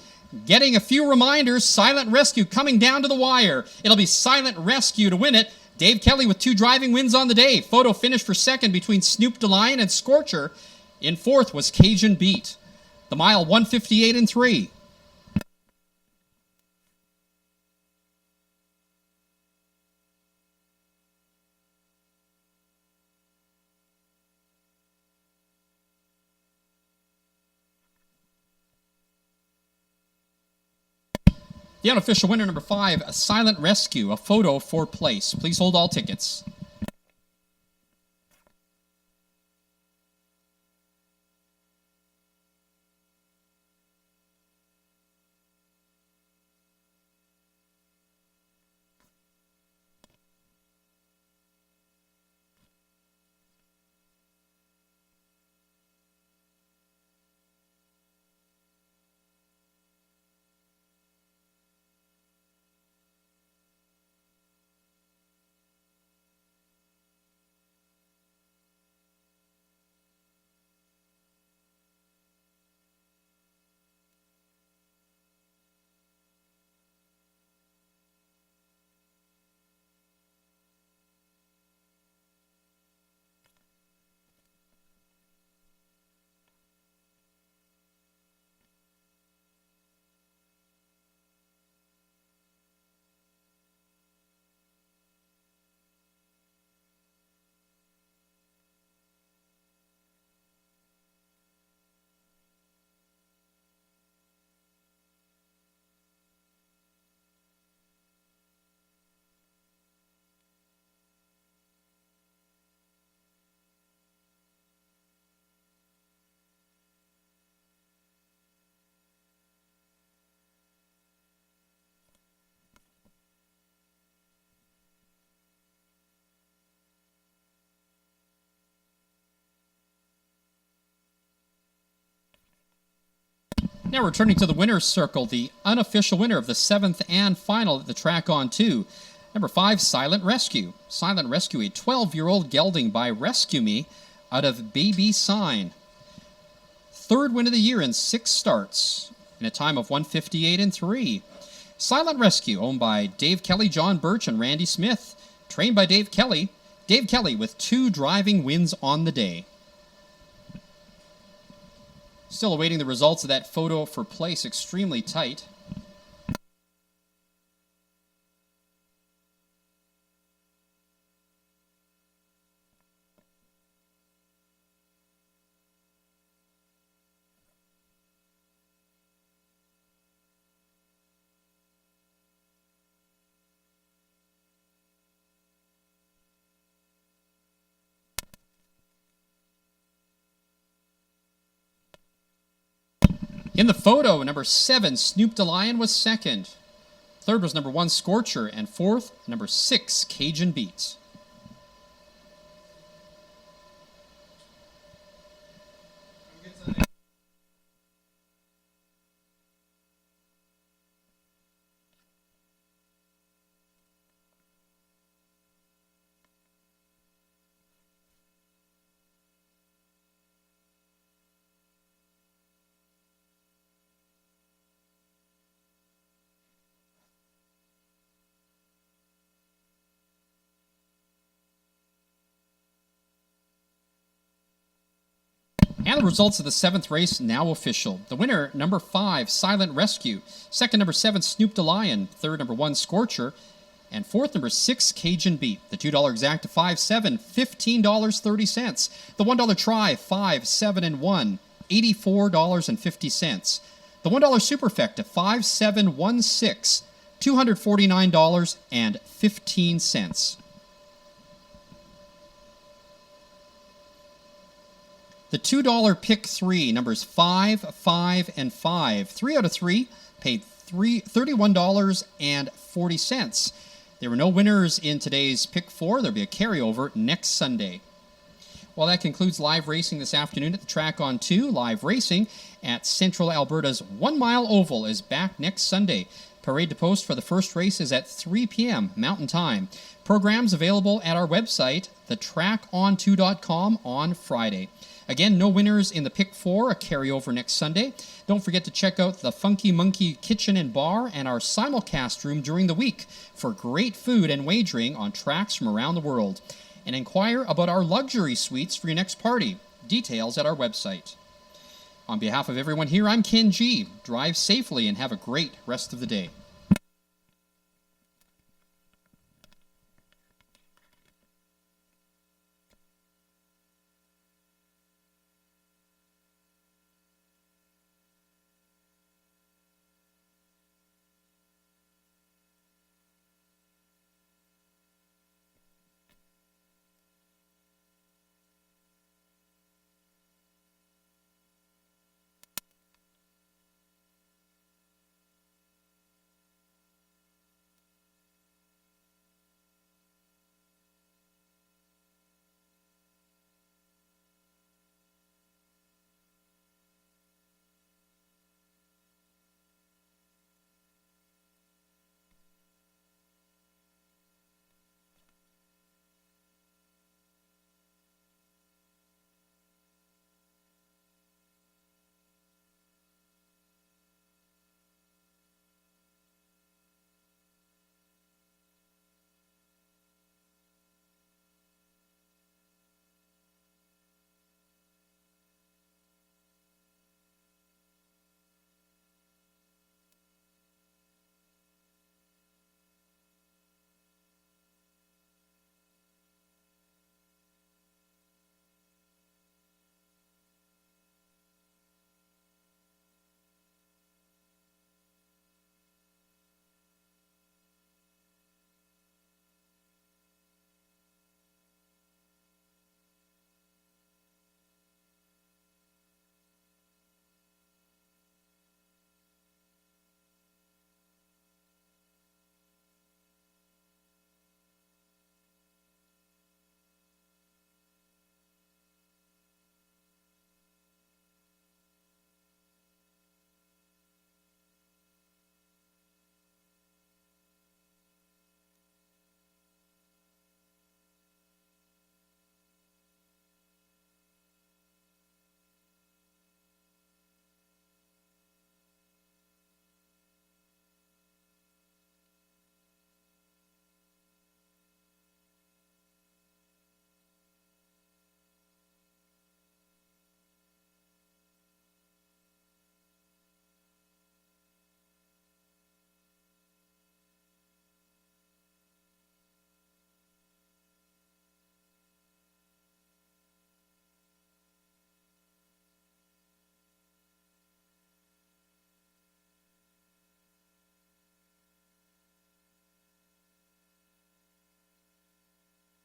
getting a few reminders. Silent Rescue coming down to the wire. It'll be Silent Rescue to win it. Dave Kelly with 2 driving wins on the day. Photo finish for second between Snoop DeLion and Scorcher. In fourth was Cajun Beat. The mile, 1:58-3. The unofficial winner, number 5, Silent Rescue, a photo for place. Please hold all tickets. Now returning to the winner's circle, the unofficial winner of the 7th and final at the track on 2. Number 5, Silent Rescue. Silent Rescue, a 12-year-old gelding by Rescue Me out of Baby Sign. 3rd win of the year in 6 starts in a time of 1:58-3. Silent Rescue, owned by Dave Kelly, John Birch, and Randy Smith. Trained by Dave Kelly. Dave Kelly with 2 driving wins on the day. Still awaiting the results of that photo for place, extremely tight. In the photo, number 7, Snoop DeLion was second. Third was number 1, Scorcher. And fourth, number 6, Cajun Beats. And the results of the 7th race now official. The winner, number 5, Silent Rescue. Second, number 7, Snoop DeLion. Third, number 1, Scorcher. And fourth, number 6, Cajun Beat. The $2 Exacta 5-7, $15.30. The $1 Try 5-7-1, $84.50. The $1 Superfecta 5-7-1-6, $249.15. The $2 Pick 3, numbers 5, 5, and 5. 3 out of 3 paid $31.40. There were no winners in today's Pick 4. There'll be a carryover next Sunday. Well, that concludes live racing this afternoon at the Track on 2. Live racing at Central Alberta's 1 Mile Oval is back next Sunday. Parade to post for the first race is at 3 p.m. Mountain Time. Programs available at our website, thetracon2.com, on Friday. Again, no winners in the Pick 4, a carryover next Sunday. Don't forget to check out the Funky Monkey Kitchen and Bar and our simulcast room during the week for great food and wagering on tracks from around the world. And inquire about our luxury suites for your next party. Details at our website. On behalf of everyone here, I'm Ken G. Drive safely and have a great rest of the day.